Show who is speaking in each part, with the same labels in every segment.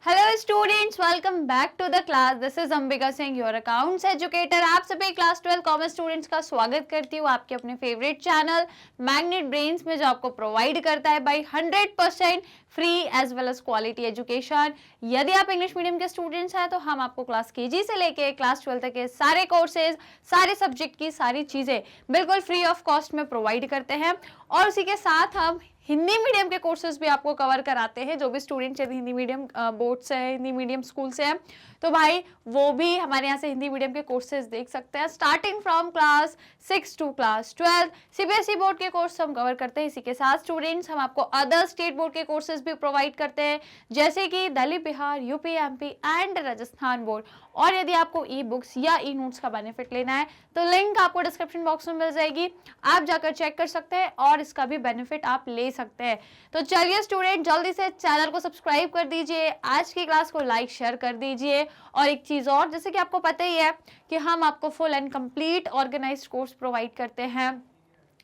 Speaker 1: Hello students, welcome back to the class. This is Ambika Singh, your accounts educator. आप सभी class 12 commerce students का स्वागत करती हूँ आपके अपने फेवरेट चैनल मैग्नेट ब्रेन्स में, जो आपको प्रोवाइड करता है by 100% free as well as quality education. यदि आप इंग्लिश मीडियम के स्टूडेंट्स हैं तो हम आपको क्लास केजी से लेके क्लास 12 तक के सारे कोर्सेज, सारे सब्जेक्ट की सारी चीजें बिल्कुल फ्री ऑफ कॉस्ट में प्रोवाइड करते हैं। और उसी के साथ हम हिंदी मीडियम के कोर्सेज भी आपको कवर कराते हैं। जो भी स्टूडेंट्स यदि हिंदी मीडियम बोर्ड से है, हिंदी मीडियम स्कूल से है, तो भाई वो भी हमारे यहाँ से हिंदी मीडियम के कोर्सेज देख सकते हैं। Starting from class 6 to class 12 CBSE board के कोर्स हम कवर करते हैं। इसी के साथ स्टूडेंट्स हम आपको अदर स्टेट बोर्ड के कोर्सेज भी प्रोवाइड करते हैं, जैसे कि Delhi, Bihar, UP, MP and Rajasthan board. और यदि आपको ई बुक्स या ई नोट्स का बेनिफिट लेना है तो लिंक आपको डिस्क्रिप्शन बॉक्स में मिल जाएगी, आप जाकर चेक कर सकते हैं और इसका भी बेनिफिट आप ले सकते हैं। तो चलिए स्टूडेंट, जल्दी से चैनल को सब्सक्राइब कर दीजिए, आज की क्लास को लाइक शेयर कर दीजिए। और एक चीज और, जैसे कि आपको पता ही है कि हम आपको full and complete organised course provide करते हैं।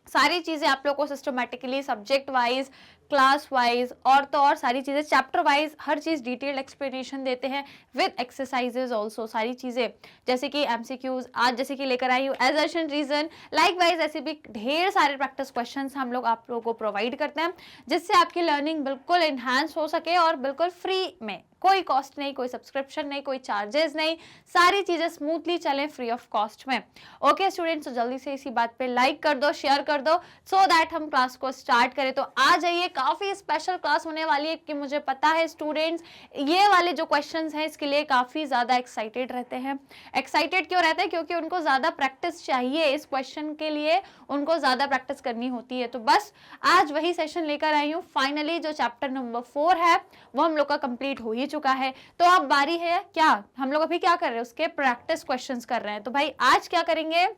Speaker 1: सारी चीजें आप लोग को systematically subject wise, class wise और तो और सारी चीजें चैप्टर वाइज हर चीज डिटेल्ड एक्सप्लेनेशन देते हैं विद एक्सरसाइजेज ऑल्सो। सारी चीजें जैसे कि एमसीक्यूज आज जैसे कि लेकर आई हूँ, एजर्शन, रीजन, लाइक वाइज ऐसे भी ढेर सारे प्रैक्टिस क्वेश्चंस हम लोग आप लोगों को प्रोवाइड करते हैं, जिससे आपकी लर्निंग बिल्कुल एनहांस हो सके और बिल्कुल फ्री में, कोई कॉस्ट नहीं, कोई सब्सक्रिप्शन नहीं, कोई चार्जेस नहीं, सारी चीजें स्मूथली चलें फ्री ऑफ कॉस्ट में। ओके स्टूडेंट्स, तो जल्दी से इसी बात पे लाइक कर दो, शेयर कर दो, सो दैट हम क्लास को स्टार्ट करें। तो आ जाइए, काफी स्पेशल क्लास होने वाली है, कि मुझे पता है स्टूडेंट्स ये वाले जो क्वेश्चंस हैं इसके लिए काफी ज्यादा एक्साइटेड रहते हैं। एक्साइटेड क्यों रहते हैं? क्योंकि उनको ज्यादा प्रैक्टिस चाहिए, इस क्वेश्चन के लिए उनको ज्यादा प्रैक्टिस करनी होती है। तो बस आज वही सेशन लेकर आई हूँ। फाइनली जो चैप्टर नंबर 4 है वो हम लोग का कंप्लीट हो ही चुका है। तो अब बारी है, क्या हम लोग अभी क्या कर रहे हैं, उसके प्रैक्टिस क्वेश्चंस कर रहे हैं। तो भाई आज क्या करेंगे,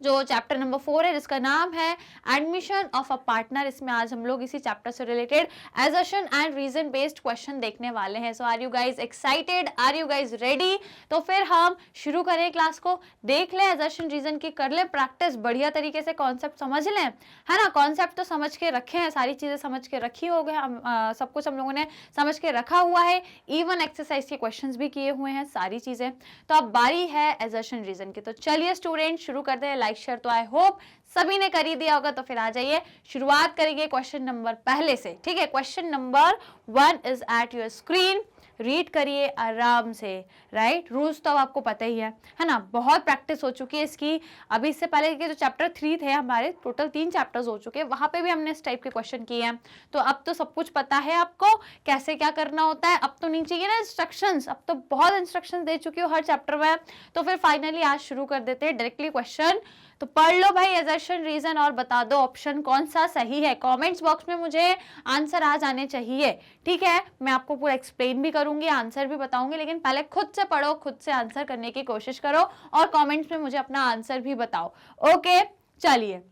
Speaker 1: जो चैप्टर नंबर 4 है जिसका नाम है एडमिशन ऑफ अ पार्टनर, इसमें आज हम लोग इसी चैप्टर से related assertion and reason based question देखने वाले हैं। So are you guys excited, are you guys ready? तो फिर हम शुरू करें क्लास को, देख लें एजर्शन रीजन की, कर लें प्रैक्टिस बढ़िया तरीके से, कॉन्सेप्ट समझ लें, है ना। कॉन्सेप्ट तो समझ के रखे हैं, सारी चीजें समझ के रखी हो गए, हम सब कुछ हम लोगों ने समझ के रखा हुआ है, इवन एक्सरसाइज के क्वेश्चंस भी किए हुए हैं, सारी चीजें। तो अब बारी है एजर्शन रीजन की। तो चलिए स्टूडेंट शुरू करते हैं। लाइक शेयर तो आई होप सभी ने कर ही दिया होगा। तो फिर आ जाइए, शुरुआत करेंगे क्वेश्चन नंबर पहले से। ठीक है, question number 1 is at your screen, read करिए आराम से। राइट, रूल्स तो आपको पता ही है ना, बहुत प्रैक्टिस हो चुकी है इसकी। अभी इससे पहले के जो चैप्टर 3 थे हमारे, टोटल 3 चैप्टर्स हो चुके हैं, वहां पे भी हमने इस टाइप के क्वेश्चन किए हैं। तो अब तो सब कुछ पता है आपको कैसे क्या करना होता है। अब तो नीचे ये ना इंस्ट्रक्शंस, अब तो बहुत इंस्ट्रक्शंस दे चुकी हूँ हर चैप्टर में। तो फिर फाइनली आज शुरू कर देते हैं डायरेक्टली क्वेश्चन। तो पढ़ लो भाई एजर्शन रीजन और बता दो ऑप्शन कौन सा सही है। कमेंट्स बॉक्स में मुझे आंसर आ जाने चाहिए। ठीक है, मैं आपको पूरा एक्सप्लेन भी करूंगी, आंसर भी बताऊंगी, लेकिन पहले खुद से पढ़ो, खुद से आंसर करने की कोशिश करो और कमेंट्स में मुझे अपना आंसर भी बताओ। ओके चलिए,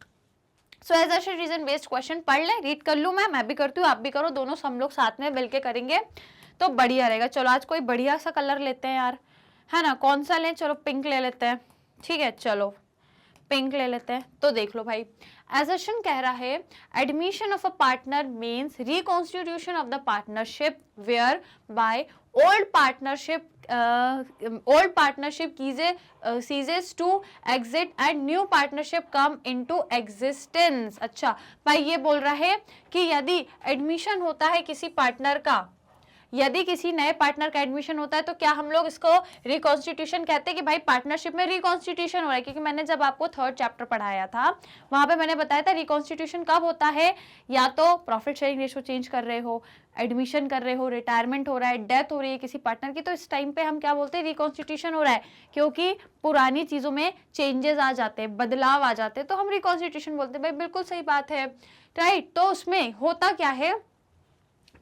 Speaker 1: सो एजर्शन रीजन बेस्ड क्वेश्चन पढ़ लें, रीड कर लूं, मैं भी करती हूँ, आप भी करो, दोनों हम लोग साथ में मिलके करेंगे तो बढ़िया रहेगा। चलो आज कोई बढ़िया सा कलर लेते हैं यार, है ना। कौन सा लें? चलो पिंक ले लेते हैं। ठीक है, चलो पिंक ले लेते हैं। तो देख लो भाई, एजर्शन कह रहा है admission of a partner means reconstitution of the partnership whereby old partnership ceases to exist and new partnership come into existence। अच्छा भाई, ये बोल रहा है कि यदि एडमिशन होता है किसी पार्टनर का, यदि किसी नए पार्टनर का एडमिशन होता है तो क्या हम लोग इसको रिकॉन्स्टिट्यूशन कहते हैं कि भाई पार्टनरशिप में रिकॉन्स्टिट्यूशन हो रहा है। क्योंकि मैंने जब आपको 3rd चैप्टर पढ़ाया था वहां पे मैंने बताया था रिकॉन्स्टिट्यूशन कब होता है, या तो प्रॉफिट शेयरिंग रेशो चेंज कर रहे हो, एडमिशन कर रहे हो, रिटायरमेंट हो रहा है, डेथ हो रही है किसी पार्टनर की, तो इस टाइम पे हम क्या बोलते हैं, रिकॉन्स्टिट्यूशन हो रहा है। क्योंकि पुरानी चीजों में चेंजेस आ जाते हैं, बदलाव आ जाते हैं, तो हम रिकॉन्स्टिट्यूशन बोलते हैं। भाई बिल्कुल सही बात है, राइट। तो उसमें होता क्या है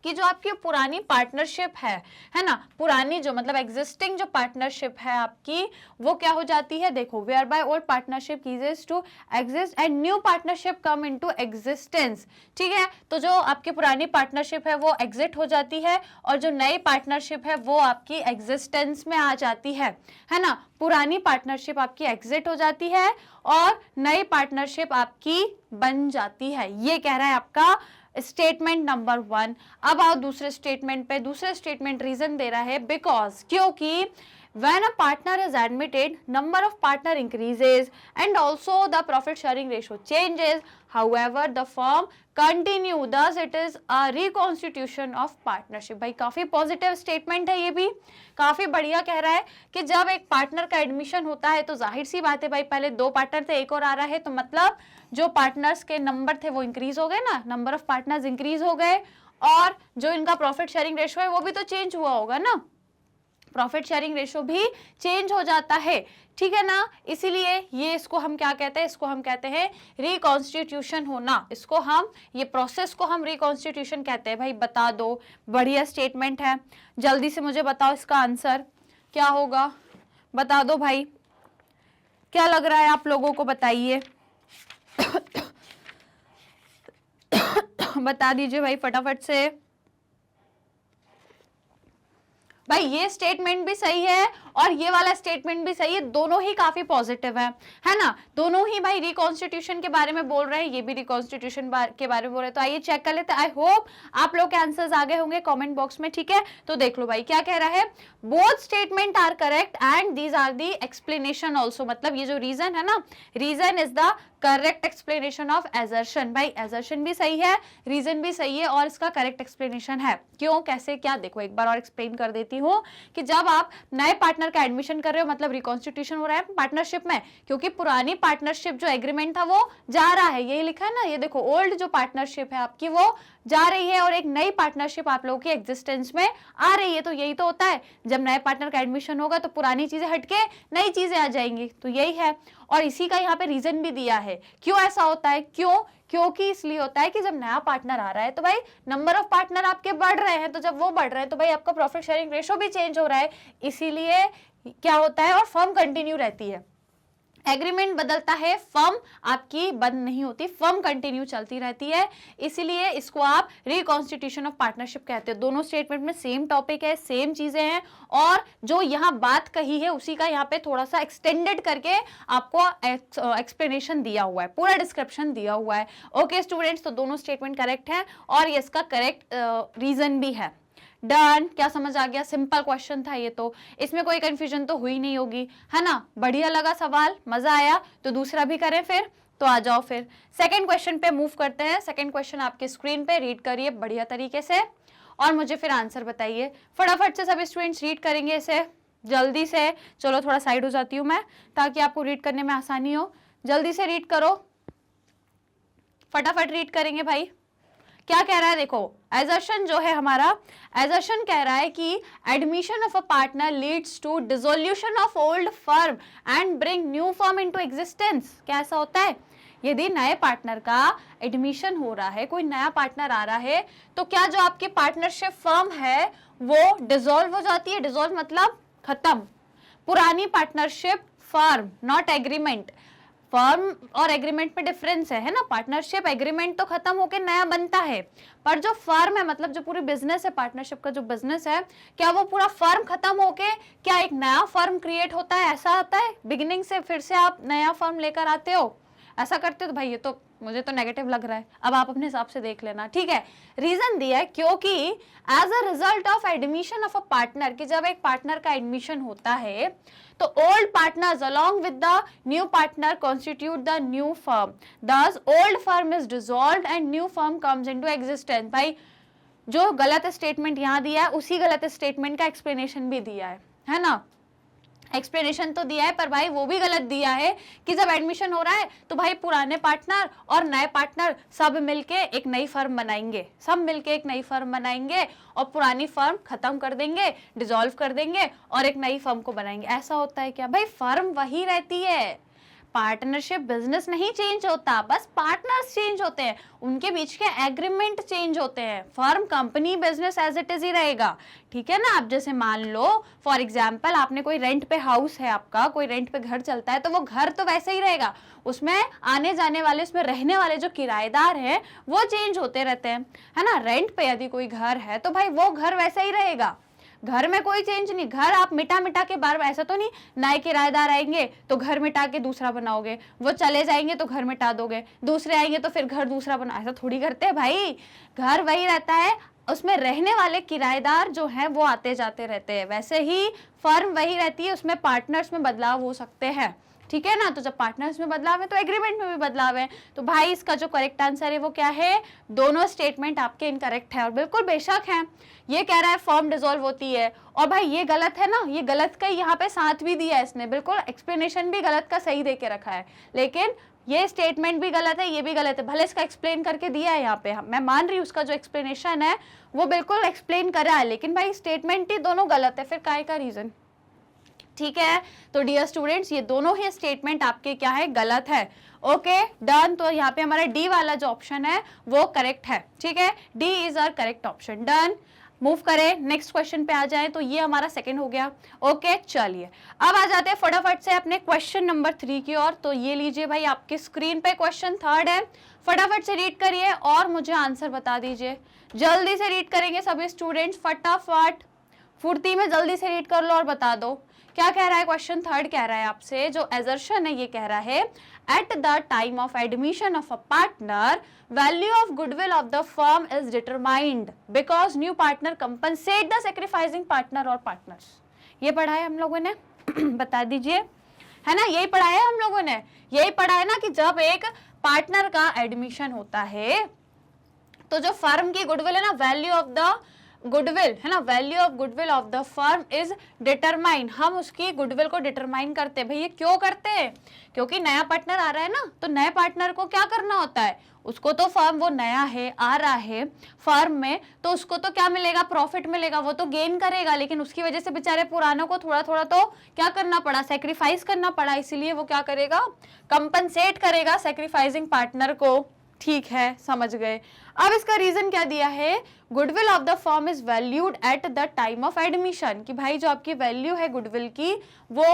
Speaker 1: कि जो आपकी पुरानी पार्टनरशिप है ना, पुरानी जो मतलब एग्जिस्टिंग जो पार्टनरशिप है आपकी, वो क्या हो जाती है, देखो, whereby old partnership ceases to exist and new partnership come into existence. ठीक है, तो जो आपकी पुरानी पार्टनरशिप है वो एग्जिट हो जाती है और जो नई पार्टनरशिप है वो आपकी एग्जिस्टेंस में आ जाती है ना। पुरानी पार्टनरशिप आपकी एग्जिट हो जाती है और नई पार्टनरशिप आपकी बन जाती है। ये कह रहा है आपका स्टेटमेंट नंबर 1। अब आओ दूसरे स्टेटमेंट पे। दूसरे स्टेटमेंट रीजन दे रहा है बिकॉज, क्योंकि when a partner is admitted, number of partner increases and also the profit sharing ratio changes, however the firm continue, thus it is a reconstitution of partnership। भाई काफी positive statement है, ये भी काफी बढ़िया कह रहा है कि जब एक पार्टनर का एडमिशन होता है तो जाहिर सी बात है भाई, पहले 2 पार्टनर थे, एक और आ रहा है, तो मतलब जो पार्टनर्स के नंबर थे वो इंक्रीज हो गए ना, नंबर ऑफ पार्टनर्स इंक्रीज हो गए, और जो इनका प्रॉफिट शेयरिंग रेशियो है वो भी तो चेंज हुआ होगा ना, प्रॉफिट शेयरिंग रेशियो भी चेंज हो जाता है, ठीक है ना। इसीलिए ये इसको हम क्या कहते हैं, इसको हम कहते हैं रिकॉन्स्टिट्यूशन होना, इसको हम, ये प्रोसेस को हम रिकॉन्स्टिट्यूशन कहते हैं। भाई बता दो, बढ़िया स्टेटमेंट है, जल्दी से मुझे बताओ इसका आंसर क्या होगा, बता दो भाई, क्या लग रहा है आप लोगों को, बताइए बता दीजिए भाई फटाफट से। भाई ये स्टेटमेंट भी सही है और ये वाला स्टेटमेंट भी सही है, दोनों ही काफी पॉजिटिव है ना, दोनों ही भाई रिकॉन्स्टिट्यूशन के बारे में बोल रहे हैं, ये भी रिकॉन्स्टिट्यूशन के बारे में बोल रहे हैं। तो आइए चेक कर लेते हैं। आई होप आप लोग के आंसर्स आ गए होंगे कमेंट बॉक्स में, ठीक है। तो देख लो भाई क्या कह रहा है, both statement are correct and these are the explanation also, मतलब ये जो रीजन है ना, reason is the correct explanation of assertion. भाई एजर्शन भी सही है, रीजन भी सही है और इसका करेक्ट एक्सप्लेनेशन है। क्यों, कैसे, क्या, देखो एक बार और एक्सप्लेन कर देती हूँ कि जब आप नए पार्टनर का एडमिशन कर रहे हो मतलब रिकॉन्स्टिट्यूशन हो रहा है पार्टनरशिप में, क्योंकि पुरानी पार्टनरशिप जो एग्रीमेंट था वो जा रहा है, यही लिखा है ना, ये देखो ओल्ड जो पार्टनरशिप है आपकी वो जा रही है और एक नई पार्टनरशिप आप लोगों की एग्जिस्टेंस में आ रही है। तो यही तो होता है, जब नए पार्टनर का एडमिशन होगा तो पुरानी चीजें हटके नई चीजें आ जाएंगी, तो यही है। और इसी का यहाँ पे रीजन भी दिया है क्यों ऐसा होता है, क्यों, क्योंकि इसलिए होता है कि जब नया पार्टनर आ रहा है तो भाई नंबर ऑफ पार्टनर आपके बढ़ रहे हैं, तो जब वो बढ़ रहे हैं तो भाई आपका प्रॉफिट शेयरिंग रेशो भी चेंज हो रहा है, इसीलिए क्या होता है, और फर्म कंटिन्यू रहती है। एग्रीमेंट बदलता है, फर्म आपकी बंद नहीं होती, फर्म कंटिन्यू चलती रहती है, इसीलिए इसको आप रिकॉन्स्टिट्यूशन ऑफ पार्टनरशिप कहते हैं। दोनों स्टेटमेंट में सेम टॉपिक है, सेम चीजें हैं, और जो यहाँ बात कही है उसी का यहाँ पे थोड़ा सा एक्सटेंडेड करके आपको एक्सप्लेनेशन दिया हुआ है, पूरा डिस्क्रिप्शन दिया हुआ है। ओके स्टूडेंट्स, तो दोनों स्टेटमेंट करेक्ट है और ये इसका करेक्ट रीजन भी है। डन, क्या समझ आ गया, सिंपल क्वेश्चन था ये, तो इसमें कोई कंफ्यूजन तो हुई नहीं होगी, है ना। बढ़िया लगा सवाल, मजा आया, तो दूसरा भी करें फिर, तो आ जाओ फिर सेकंड क्वेश्चन पे मूव करते हैं। सेकंड क्वेश्चन आपके स्क्रीन पे रीड करिए बढ़िया तरीके से और मुझे फिर आंसर बताइए। फटाफट से सभी स्टूडेंट्स रीड करेंगे इसे जल्दी से। चलो थोड़ा साइड हो जाती हूँ मैं ताकि आपको रीड करने में आसानी हो, जल्दी से रीड करो, फटाफट रीड करेंगे भाई। क्या कह रहा है, देखो एजर्शन जो है हमारा, एजर्शन कह रहा है कि admission of a partner leads to dissolution of old firm and bring new firm into existence. क्या ऐसा होता है, यदि नए पार्टनर का एडमिशन हो रहा है, कोई नया पार्टनर आ रहा है, तो क्या जो आपकी पार्टनरशिप फर्म है वो डिसॉल्व हो जाती है। डिसॉल्व मतलब खत्म, पुरानी partnership firm, not agreement. Firm और एग्रीमेंट में डिफरेंस है ना, पार्टनरशिप एग्रीमेंट तो खत्म होके नया बनता है, पर जो फर्म है मतलब जो पूरी बिजनेस है, पार्टनरशिप का जो बिजनेस है, क्या वो पूरा फर्म खत्म होके क्या एक नया फर्म क्रिएट होता है, ऐसा होता है, बिगिनिंग से फिर से आप नया फर्म लेकर आते हो, ऐसा करते हो। तो भाई ये तो मुझे तो नेगेटिव लग रहा है, अब आप अपने हिसाब से देख लेना, ठीक है। रीजन दिया है क्योंकि as a result of admission of a partner, कि जब एक पार्टनर का एडमिशन होता है तो old partners along with the new partner constitute the new firm, thus old firm is dissolved and new firm comes into existence। भाई जो गलत स्टेटमेंट यहाँ दिया है उसी गलत स्टेटमेंट का एक्सप्लेनेशन भी दिया है ना। एक्सप्लेनेशन तो दिया है पर भाई वो भी गलत दिया है कि जब एडमिशन हो रहा है तो भाई पुराने पार्टनर और नए पार्टनर सब मिलके एक नई फर्म बनाएंगे, सब मिलके एक नई फर्म बनाएंगे और पुरानी फर्म खत्म कर देंगे, डिसॉल्व कर देंगे और एक नई फर्म को बनाएंगे। ऐसा होता है क्या भाई, फर्म वही रहती है, पार्टनरशिप बिजनेस नहीं चेंज होता, बस पार्टनर्स चेंज होते हैं, उनके बीच के एग्रीमेंट चेंज होते हैं, firm company business as it is ही रहेगा, ठीक है ना। आप जैसे मान लो फॉर एग्जांपल आपने कोई रेंट पे हाउस है आपका, कोई रेंट पे घर चलता है, तो वो घर तो वैसे ही रहेगा, उसमें आने जाने वाले, उसमें रहने वाले जो किराएदार हैं वो चेंज होते रहते हैं, है ना। रेंट पे यदि कोई घर है तो भाई वो घर वैसा ही रहेगा, घर में कोई चेंज नहीं, घर आप मिटा मिटा के बार बार, ऐसा तो नहीं नए किराएदार आएंगे तो घर मिटा के दूसरा बनाओगे, वो चले जाएंगे तो घर मिटा दोगे, दूसरे आएंगे तो फिर घर दूसरा बना, ऐसा थोड़ी करते हैं भाई। घर वही रहता है, उसमें रहने वाले किराएदार जो हैं वो आते जाते रहते हैं। वैसे ही फर्म वही रहती है, उसमें पार्टनर्स में बदलाव हो सकते हैं, ठीक है ना। तो जब पार्टनर्स में बदलाव है तो एग्रीमेंट में भी बदलाव है। तो भाई इसका जो करेक्ट आंसर है वो क्या है, दोनों स्टेटमेंट आपके इनकरेक्ट है और बिल्कुल बेशक है। ये कह रहा है फर्म डिसॉल्व होती है, और भाई ये गलत है ना, ये गलत का यहाँ पे साथ भी दिया है इसने, बिल्कुल एक्सप्लेनेशन भी गलत का सही दे के रखा है, लेकिन ये स्टेटमेंट भी गलत है, ये भी गलत है। भले इसका एक्सप्लेन करके दिया है यहाँ पे, मैं मान रही हूँ उसका जो एक्सप्लेनेशन है वो बिल्कुल एक्सप्लेन करा है, लेकिन भाई स्टेटमेंट ही दोनों गलत है, फिर काहे का रीजन, ठीक है। तो डियर स्टूडेंट्स ये दोनों ही स्टेटमेंट आपके क्या है, गलत है। Okay done. तो यहाँ पे हमारा डी वाला जो ऑप्शन है वो करेक्ट है, ठीक है, D is our correct option. Done, move करें, नेक्स्ट क्वेश्चन पे आ जाएं। तो ये हमारा सेकंड हो गया। ओके चलिए अब आ जाते हैं फटाफट से अपने क्वेश्चन नंबर 3 की ओर। तो ये लीजिए भाई आपकी स्क्रीन पे क्वेश्चन थर्ड है, फटाफट से रीड करिए और मुझे आंसर बता दीजिए। जल्दी से रीड करेंगे सभी स्टूडेंट्स, फटाफट फुर्ती में जल्दी से रीड कर लो और बता दो क्या कह रहा है। क्वेश्चन थर्ड कह रहा है आपसे, जो एजर्शन है ये कह रहा है eight the time of admission of a partner value of goodwill of the firm is determined because new partner compensate the sacrificing partner और पार्टनर्स। ये पढ़ा है हम लोगों ने बता दीजिए, है ना, यही पढ़ा है हम लोगों ने, यही पढ़ा है ना कि जब एक पार्टनर का एडमिशन होता है तो जो फर्म की गुडविल है ना, वैल्यू ऑफ द गुडविल है ना, value of goodwill of the firm is determine, हम उसकी गुडविल को डिटरमाइन करते हैं। भैया क्यों करते हैं, क्योंकि नया पार्टनर आ रहा है ना, तो नए पार्टनर को क्या करना होता है, उसको तो फर्म, वो नया है आ रहा है फर्म में, तो उसको तो क्या मिलेगा, प्रॉफिट मिलेगा, वो तो गेन करेगा, लेकिन उसकी वजह से बेचारे पुरानों को थोड़ा थोड़ा तो क्या करना पड़ा, सेक्रीफाइस करना पड़ा, इसीलिए वो क्या करेगा, कंपनसेट करेगा सेक्रीफाइसिंग पार्टनर को। ठीक है समझ गए। अब इसका रीजन क्या दिया है, goodwill of the firm is valued at the time of admission, कि भाई जो आपकी वैल्यू है गुडविल की वो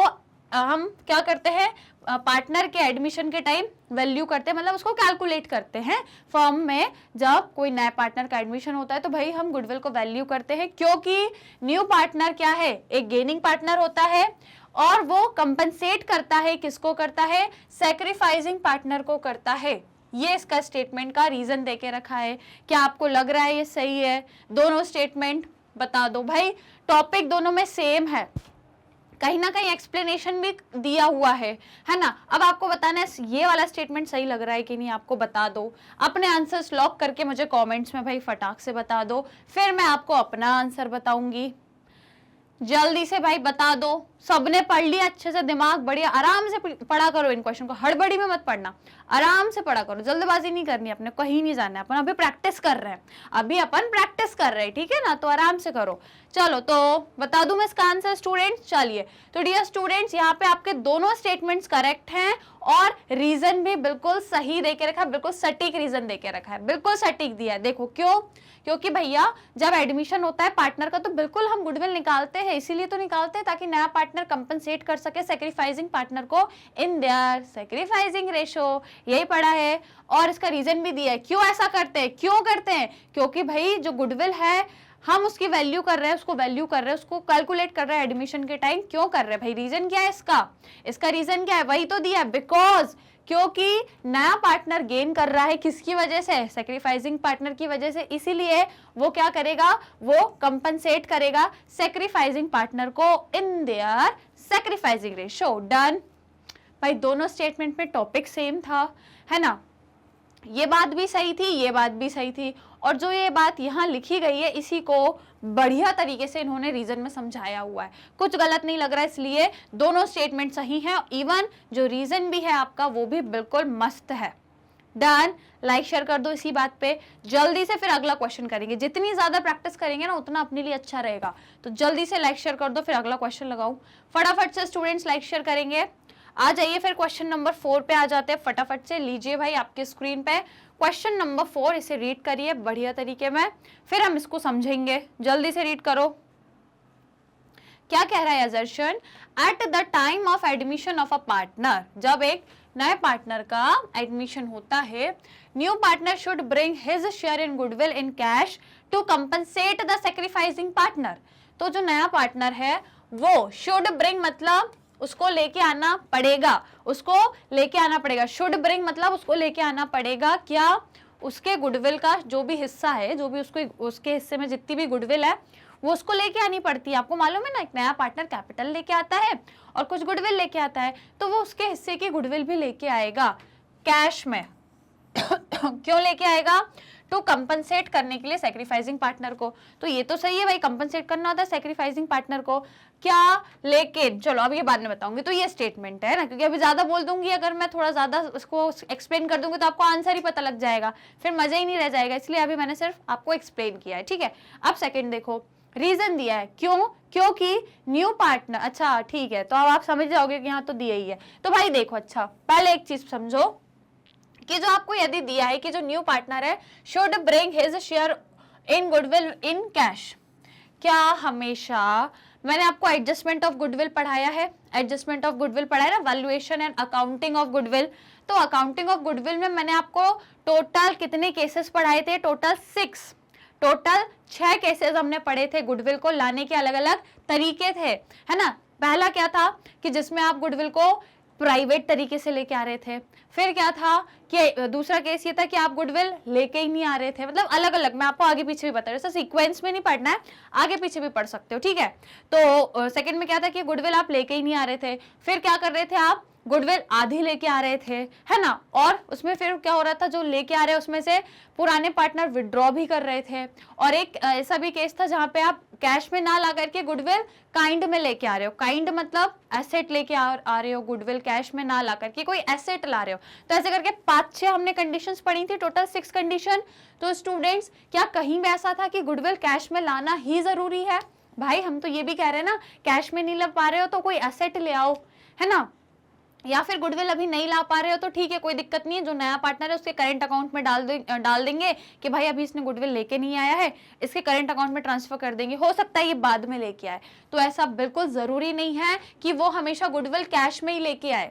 Speaker 1: हम क्या करते हैं, पार्टनर के एडमिशन के टाइम वैल्यू करते हैं, मतलब उसको कैलकुलेट करते हैं फर्म में। जब कोई नया पार्टनर का एडमिशन होता है तो भाई हम गुडविल को वैल्यू करते हैं, क्योंकि न्यू पार्टनर क्या है, एक गेनिंग पार्टनर होता है और वो कंपनसेट करता है, किसको करता है, सेक्रीफाइसिंग पार्टनर को करता है। ये इसका स्टेटमेंट का रीजन देके रखा है। क्या आपको लग रहा है ये सही है, दोनों स्टेटमेंट बता दो। भाई टॉपिक दोनों में सेम है, कहीं ना कहीं एक्सप्लेनेशन भी दिया हुआ है ना। अब आपको बताना है ये वाला स्टेटमेंट सही लग रहा है कि नहीं, आपको बता दो, अपने आंसर्स लॉक करके मुझे कमेंट्स में भाई फटाक से बता दो, फिर मैं आपको अपना आंसर बताऊंगी। जल्दी से भाई बता दो, सबने पढ़ लिया अच्छे से, दिमाग बढ़िया, आराम से पढ़ा करो इन क्वेश्चन को, हड़बड़ी में मत पढ़ना, आराम से पढ़ा करो, जल्दबाजी नहीं करनी, अपने कहीं नहीं जाना है, अपन अभी प्रैक्टिस कर रहे हैं, अभी अपन प्रैक्टिस कर रहे हैं, ठीक है ना, तो आराम से करो। चलो तो बता दूं मैं इसका आंसर स्टूडेंट्स। चलिए तो डियर स्टूडेंट्स यहाँ पे आपके दोनों स्टेटमेंट्स करेक्ट हैं और रीजन भी बिल्कुल सही देके रखा है, बिल्कुल सटीक रीजन देके रखा है, बिल्कुल सटीक दिया है। देखो क्यों, क्योंकि भैया जब एडमिशन होता है पार्टनर का तो बिल्कुल हम गुडविल निकालते हैं, इसीलिए तो निकालते हैं ताकि नया पार्टनर कंपनसेट कर सके सेक्रीफाइसिंग पार्टनर को इन देयर सेक्रीफाइसिंग रेशो, यही पढ़ा है। और इसका रीजन भी दिया है क्यों ऐसा करते हैं, क्यों करते हैं, क्योंकि भाई जो गुडविल है हम उसकी वैल्यू कर रहे हैं, उसको वैल्यू कर रहे हैं, उसको कैलकुलेट कर रहे हैं एडमिशन के टाइम। क्यों कर रहे हैं भाई, रीजन क्या है इसका, इसका रीजन क्या है, वही तो दिया है, बिकॉज क्योंकि नया पार्टनर गेन कर रहा है, किसकी वजह से, सेक्रीफाइसिंग पार्टनर की वजह से, इसीलिए वो क्या करेगा, वो कंपनसेट करेगा सेक्रीफाइसिंग पार्टनर को in their sacrificing ratio. Done भाई, दोनों स्टेटमेंट में टॉपिक सेम था, है ना, ये बात भी सही थी, ये बात भी सही थी, और जो ये बात यहाँ लिखी गई है इसी को बढ़िया तरीके से इन्होंने रीजन में समझाया हुआ है, कुछ गलत नहीं लग रहा है, इसलिए दोनों स्टेटमेंट सही हैं। इवन जो रीजन भी है आपका वो भी बिल्कुल मस्त है। डन, लाइक शेयर कर दो इसी बात पे। जल्दी से फिर अगला क्वेश्चन करेंगे, जितनी ज्यादा प्रैक्टिस करेंगे ना उतना अपने लिए अच्छा रहेगा, तो जल्दी से लाइक शेयर कर दो, फिर अगला क्वेश्चन लगाओ फटाफट से। स्टूडेंट्स लाइक शेयर करेंगे, आ जाइए फिर क्वेश्चन नंबर 4 पे आ जाते हैं फटाफट से। लीजिए भाई आपके स्क्रीन पे क्वेश्चन नंबर 4, इसे रीड करिए बढ़िया तरीके में, फिर हम इसको समझेंगे। जल्दी से रीड करो, क्या कह रहा है assertion, at the time of admission of a partner, जब एक नए पार्टनर का एडमिशन होता है, new partner should bring his share in goodwill in cash to compensate the sacrificing partner. तो जो नया पार्टनर है वो शुड ब्रिंग मतलब उसको लेके आना पड़ेगा, उसको लेके आना पड़ेगा। शुड ब्रिंग मतलब उसको लेके आना पड़ेगा क्या, उसके गुडविल का जो भी हिस्सा है, जो भी उसको उसके हिस्से में जितनी भी गुडविल है वो उसको लेके आनी पड़ती है। आपको मालूम है ना, एक नया पार्टनर कैपिटल लेके आता है और कुछ गुडविल लेके आता है, तो वो उसके हिस्से की गुडविल भी लेके आएगा कैश में। क्यों लेके आएगा, टू कंपनसेट करने के लिए सेक्रीफाइसिंग पार्टनर को। तो ये तो सही है भाई, कंपनसेट करना होता है सेक्रीफाइसिंग पार्टनर को क्या, लेकिन चलो अब ये बाद में बताऊंगी। तो ये स्टेटमेंट है ना, क्योंकि अभी ज्यादा बोल दूंगी, अगर मैं थोड़ा ज्यादा उसको एक्सप्लेन कर दूंगी तो आपको आंसर ही पता लग जाएगा, फिर मजा ही नहीं रह जाएगा, इसलिए अभी मैंने सिर्फ आपको एक्सप्लेन किया है, ठीक है। अब सेकेंड देखो, रीजन दिया है क्यों, क्योंकि न्यू पार्टनर, अच्छा ठीक है, तो अब आप समझ जाओगे कि यहाँ तो दिया ही है। तो भाई देखो, अच्छा पहले एक चीज समझो कि जो आपको यदि दिया है कि जो न्यू पार्टनर है should bring his share in goodwill in cash, क्या हमेशा, मैंने आपको एडजस्टमेंट ऑफ गुडविल पढ़ाया है, एडजस्टमेंट ऑफ गुडविल पढ़ाया ना, valuation and accounting of goodwill. तो अकाउंटिंग ऑफ गुडविल में मैंने आपको टोटल कितने केसेस पढ़ाए थे, टोटल 6 केसेस हमने पढ़े थे। गुडविल को लाने के अलग अलग तरीके थे, है ना। पहला क्या था कि जिसमें आप गुडविल को प्राइवेट तरीके से लेके आ रहे थे, फिर क्या था कि दूसरा केस ये था कि आप गुडविल लेके ही नहीं आ रहे थे, मतलब अलग अलग, मैं आपको आगे पीछे भी बता रही हूँ, सीक्वेंस में नहीं पढ़ना है, आगे पीछे भी पढ़ सकते हो, ठीक है। तो सेकंड में क्या था कि गुडविल आप लेके ही नहीं आ रहे थे, फिर क्या कर रहे थे आप, गुडविल आधी लेके आ रहे थे, है ना, और उसमें फिर क्या हो रहा था, जो लेके आ रहे उसमें से पुराने पार्टनर विड्रॉ भी कर रहे थे, और एक ऐसा भी केस था जहां पे आप कैश में ना ला करके गुडविल काइंड में लेके आ रहे हो, काइंड मतलब एसेट लेके आ रहे हो, गुडविल कैश में ना ला करके कोई एसेट ला रहे हो। तो ऐसे करके 5-6 हमने कंडीशंस पढ़ी थी, टोटल 6 कंडीशन। तो स्टूडेंट्स, क्या कहीं भी ऐसा था कि गुडविल कैश में लाना ही जरूरी है? भाई हम तो ये भी कह रहे हैं ना, कैश में नहीं ला पा रहे हो तो कोई एसेट ले आओ, है ना, या फिर गुडविल अभी नहीं ला पा रहे हो तो ठीक है, कोई दिक्कत नहीं है, जो नया पार्टनर है उसके करंट अकाउंट में डाल देंगे कि भाई अभी इसने गुडविल लेके नहीं आया है, इसके करंट अकाउंट में ट्रांसफर कर देंगे, हो सकता है ये बाद में लेके आए। तो ऐसा बिल्कुल जरूरी नहीं है कि वो हमेशा गुडविल कैश में ही लेके आए,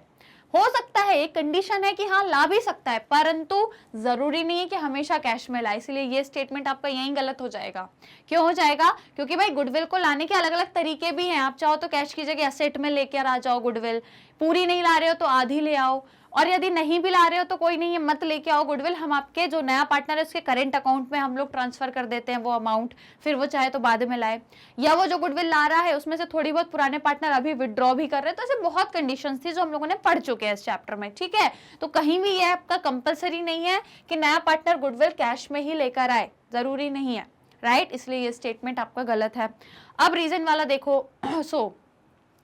Speaker 1: हो सकता है, एक कंडीशन है कि हाँ ला भी सकता है, परंतु जरूरी नहीं है कि हमेशा कैश में लाए। इसलिए ये स्टेटमेंट आपका यहीं गलत हो जाएगा। क्यों हो जाएगा? क्योंकि भाई गुडविल को लाने के अलग अलग तरीके भी हैं। आप चाहो तो कैश की जगह एसेट में लेकर आ जाओ गुडविल, पूरी नहीं ला रहे हो तो आधी ले आओ, और यदि नहीं भी ला रहे हो तो कोई नहीं है, मत लेके आओ गुडविल, हम आपके जो नया पार्टनर है उसके करंट अकाउंट में हम लोग ट्रांसफर कर देते हैं वो अमाउंट, फिर वो चाहे तो बाद में लाए, या वो जो गुडविल ला रहा है उसमें से थोड़ी बहुत पुराने पार्टनर अभी विड्रॉ भी कर रहे हैं। तो ऐसे बहुत कंडीशंस थी जो हम लोगों ने पढ़ चुके हैं इस चैप्टर में, ठीक है। तो कहीं भी ये आपका कंपल्सरी नहीं है कि नया पार्टनर गुडविल कैश में ही लेकर आए, जरूरी नहीं है, राइट। इसलिए ये स्टेटमेंट आपका गलत है। अब रीजन वाला देखो, so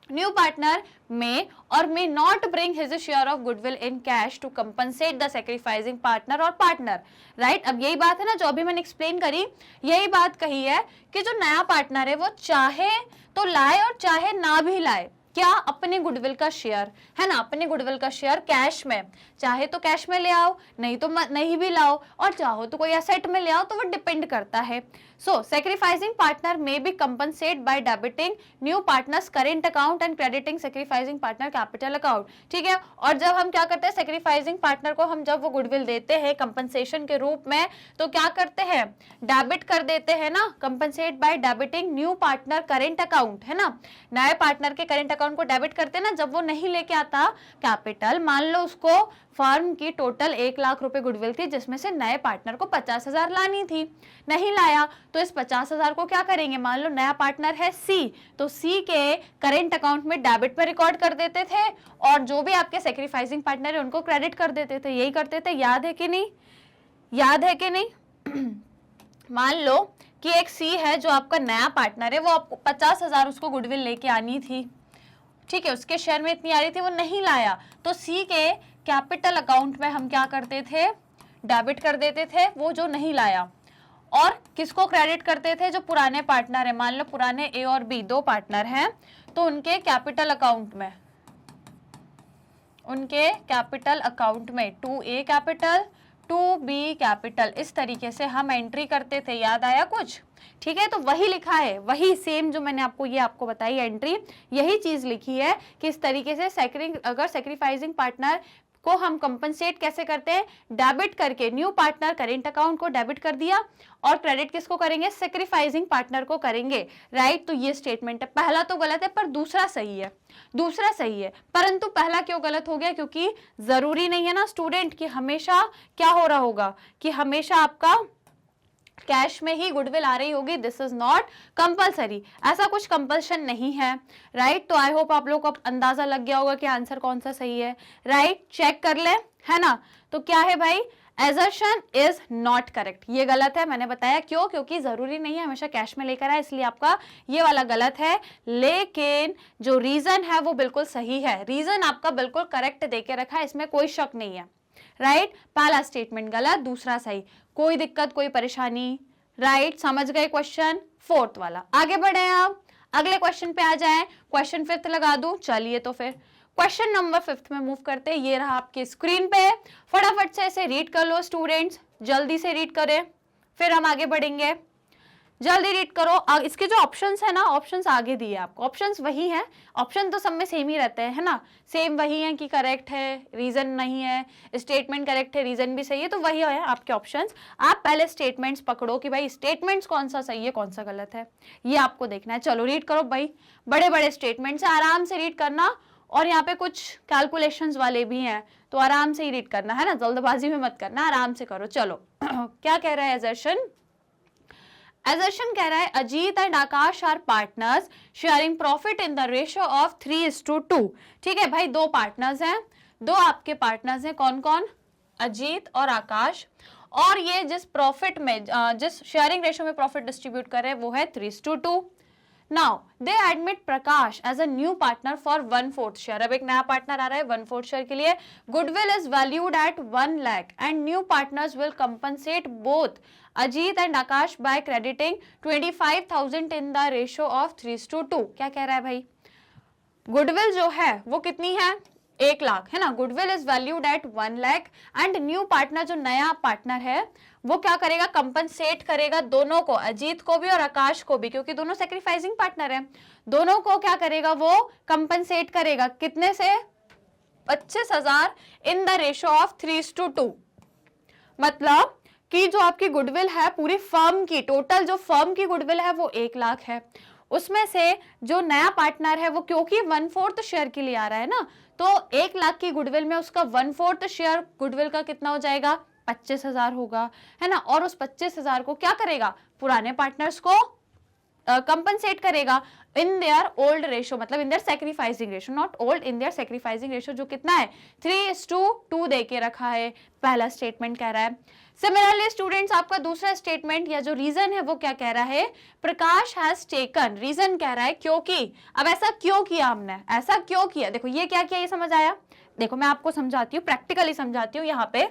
Speaker 1: new partner may or may not bring his share of goodwill in cash to compensate the sacrificing partner or partner, right। अब यही बात है ना जो अभी मैंने एक्सप्लेन करी, यही बात कही है कि जो नया पार्टनर है वो चाहे तो लाए और चाहे ना भी लाए, क्या, अपने गुडविल का शेयर, है ना, अपने गुडविल का शेयर कैश में, चाहे तो कैश में ले आओ, नहीं तो नहीं भी लाओ, और चाहो तो कोई एसेट में ले आओ, तो वो डिपेंड करता है। So sacrificing partner may be compensate by debiting new partner's current account and crediting sacrificing partner capital account, ठीक है। और जब हम क्या करते हैं, सैक्रिफाइसिंग पार्टनर को हम जब वो गुडविल देते हैं कंपनसेशन के रूप में, तो क्या करते हैं, डेबिट कर देते हैं ना, compensate by debiting new partner current account, है ना, नए पार्टनर के करेंट अकाउंट को डेबिट करते हैं ना, जब वो नहीं लेके आता कैपिटल। मान लो उसको फर्म की टोटल 1 लाख रुपए गुडविल थी, जिसमें से नए पार्टनर को 50,000 लानी थी, नहीं लाया, तो इस 50,000 को क्या करेंगे, मान लो नया पार्टनर है सी, तो सी के करेंट अकाउंट में डेबिट पर रिकॉर्ड कर देते थे, और जो भी आपके सैक्रिफाइसिंग पार्टनर है उनको क्रेडिट कर देते थे, यही करते थे। याद है कि नहीं, याद है कि नहीं? मान लो कि एक सी है जो आपका नया पार्टनर है, वो आपको 50,000 उसको गुडविल लेके आनी थी, ठीक है, उसके शेयर में इतनी आ रही थी, वो नहीं लाया, तो सी के कैपिटल अकाउंट में हम क्या करते थे, डेबिट कर देते थे वो जो नहीं लाया, और किसको क्रेडिट करते थे, जो पुराने पार्टनर है। मान लो पुराने ए और बी 2 पार्टनर हैं, तो उनके कैपिटल अकाउंट में, उनके कैपिटल अकाउंट में 2A कैपिटल 2B कैपिटल, इस तरीके से हम एंट्री करते थे। याद आया कुछ? ठीक है, तो वही लिखा है, वही सेम जो मैंने आपको बताई एंट्री, यही चीज लिखी है कि इस तरीके से अगर सैक्रिफाइसिंग पार्टनर को हम कंपनसेट कैसे करते हैं, डेबिट करके न्यू पार्टनर करेंट अकाउंट को डेबिट कर दिया और क्रेडिट किसको करेंगे, सेक्रीफाइसिंग पार्टनर को करेंगे, राइट। तो ये स्टेटमेंट है। पहला तो गलत है पर दूसरा सही है, दूसरा सही है। परंतु पहला क्यों गलत हो गया, क्योंकि जरूरी नहीं है ना स्टूडेंट कि हमेशा क्या हो रहा होगा कि हमेशा आपका कैश में ही गुडविल आ रही होगी। दिस इज नॉट कंपलसरी, ऐसा कुछ कंपल्शन नहीं है, राइट। तो आई होप आप लोग को अंदाजा लग गया होगा कि आंसर कौन सा सही है, राइट। चेक कर ले, है ना। तो क्या है भाई, assertion इज नॉट करेक्ट, ये गलत है। मैंने बताया क्यों, क्योंकि जरूरी नहीं है हमेशा कैश में लेकर आए, इसलिए आपका ये वाला गलत है। लेकिन जो रीजन है वो बिल्कुल सही है, रीजन आपका बिल्कुल करेक्ट देके रखा है, इसमें कोई शक नहीं है, राइट। पहला स्टेटमेंट गलत, दूसरा सही, कोई दिक्कत कोई परेशानी, राइट। समझ गए क्वेश्चन। फोर्थ वाला आगे बढ़े आप, अगले क्वेश्चन पे आ जाएं। क्वेश्चन फिफ्थ लगा दूं, चलिए तो फिर क्वेश्चन नंबर फिफ्थ में मूव करते हैं। ये रहा आपकी स्क्रीन पे, फटाफट से इसे रीड कर लो स्टूडेंट्स, जल्दी से रीड करें, फिर हम आगे बढ़ेंगे। जल्दी रीड करो। इसके जो ऑप्शंस है ना, ऑप्शंस आगे दिए आपको, ऑप्शंस वही हैं, ऑप्शन तो सब में सेम ही रहते हैं, है ना, सेम वही है कि करेक्ट है, रीजन नहीं है, स्टेटमेंट करेक्ट है, रीजन भी सही है, तो वही है आपके ऑप्शंस। आप पहले स्टेटमेंट्स पकड़ो कि भाई स्टेटमेंट्स कौन सा सही है कौन सा गलत है, ये आपको देखना है। चलो रीड करो भाई, बड़े बड़े स्टेटमेंट्स है, आराम से रीड करना। और यहाँ पे कुछ कैलकुलेशंस वाले भी हैं, तो आराम से ही रीड करना, है ना, जल्दबाजी में मत करना, आराम से करो। चलो क्या कह रहा है assertion? Assertion कह रहा है Ajit and Akash are partners sharing profit in the ratio of 3:2। ठीक है भाई, दो पार्टनर्स हैं, दो आपके पार्टनर्स हैं, कौन कौन, अजीत और आकाश। और ये जिस प्रॉफिट में, जिस शेयरिंग रेशियो में प्रॉफिट डिस्ट्रीब्यूट कर रहे हैं वो है 3:2। Now they admit Prakash as a new partner for 1/4 share। अब एक नया पार्टनर आ रहा है 1/4 शेयर के लिए। Goodwill is valued at 1 lakh and new partners will compensate both Ajit and Akash by crediting 25,000 in the ratio of 3:2। क्या कह रहा है भाई, गुडविल जो है वो कितनी है, 1 लाख, है ना। Goodwill is valued at 1 lakh and new partner, जो नया पार्टनर है वो क्या करेगा, कंपनसेट करेगा दोनों को, अजीत को भी और आकाश को भी, क्योंकि दोनों सेक्रीफाइसिंग पार्टनर है, दोनों को क्या करेगा वो कंपनसेट करेगा, कितने से, 25,000 इन द रेशियो ऑफ 3:2। मतलब कि जो आपकी गुडविल है पूरी फर्म की, टोटल जो फर्म की गुडविल है वो 1 लाख है, उसमें से जो नया पार्टनर है वो क्योंकि 1/4 शेयर के लिए आ रहा है ना, तो 1 लाख की गुडविल में उसका 1/4 शेयर गुडविल का कितना हो जाएगा, 25,000 होगा, है ना। और उस 25,000 को क्या करेगा, पुराने पार्टनर्स को कंपनसेट करेगा इन देयर ओल्ड रेशियो, मतलब in their sacrificing ratio, not old, in their sacrificing ratio, जो कितना है 3:2 दे के रखा है, पहला स्टेटमेंट कह रहा है। सिमिलरली स्टूडेंट्स, आपका दूसरा स्टेटमेंट या जो रीजन है वो क्या कह रहा है, प्रकाश हैज टेकन, रीजन कह रहा है क्योंकि। अब ऐसा क्यों किया हमने, ऐसा क्यों किया, देखो ये क्या किया, ये समझ आया। देखो मैं आपको समझाती हूँ, प्रैक्टिकली समझाती हूँ यहाँ पे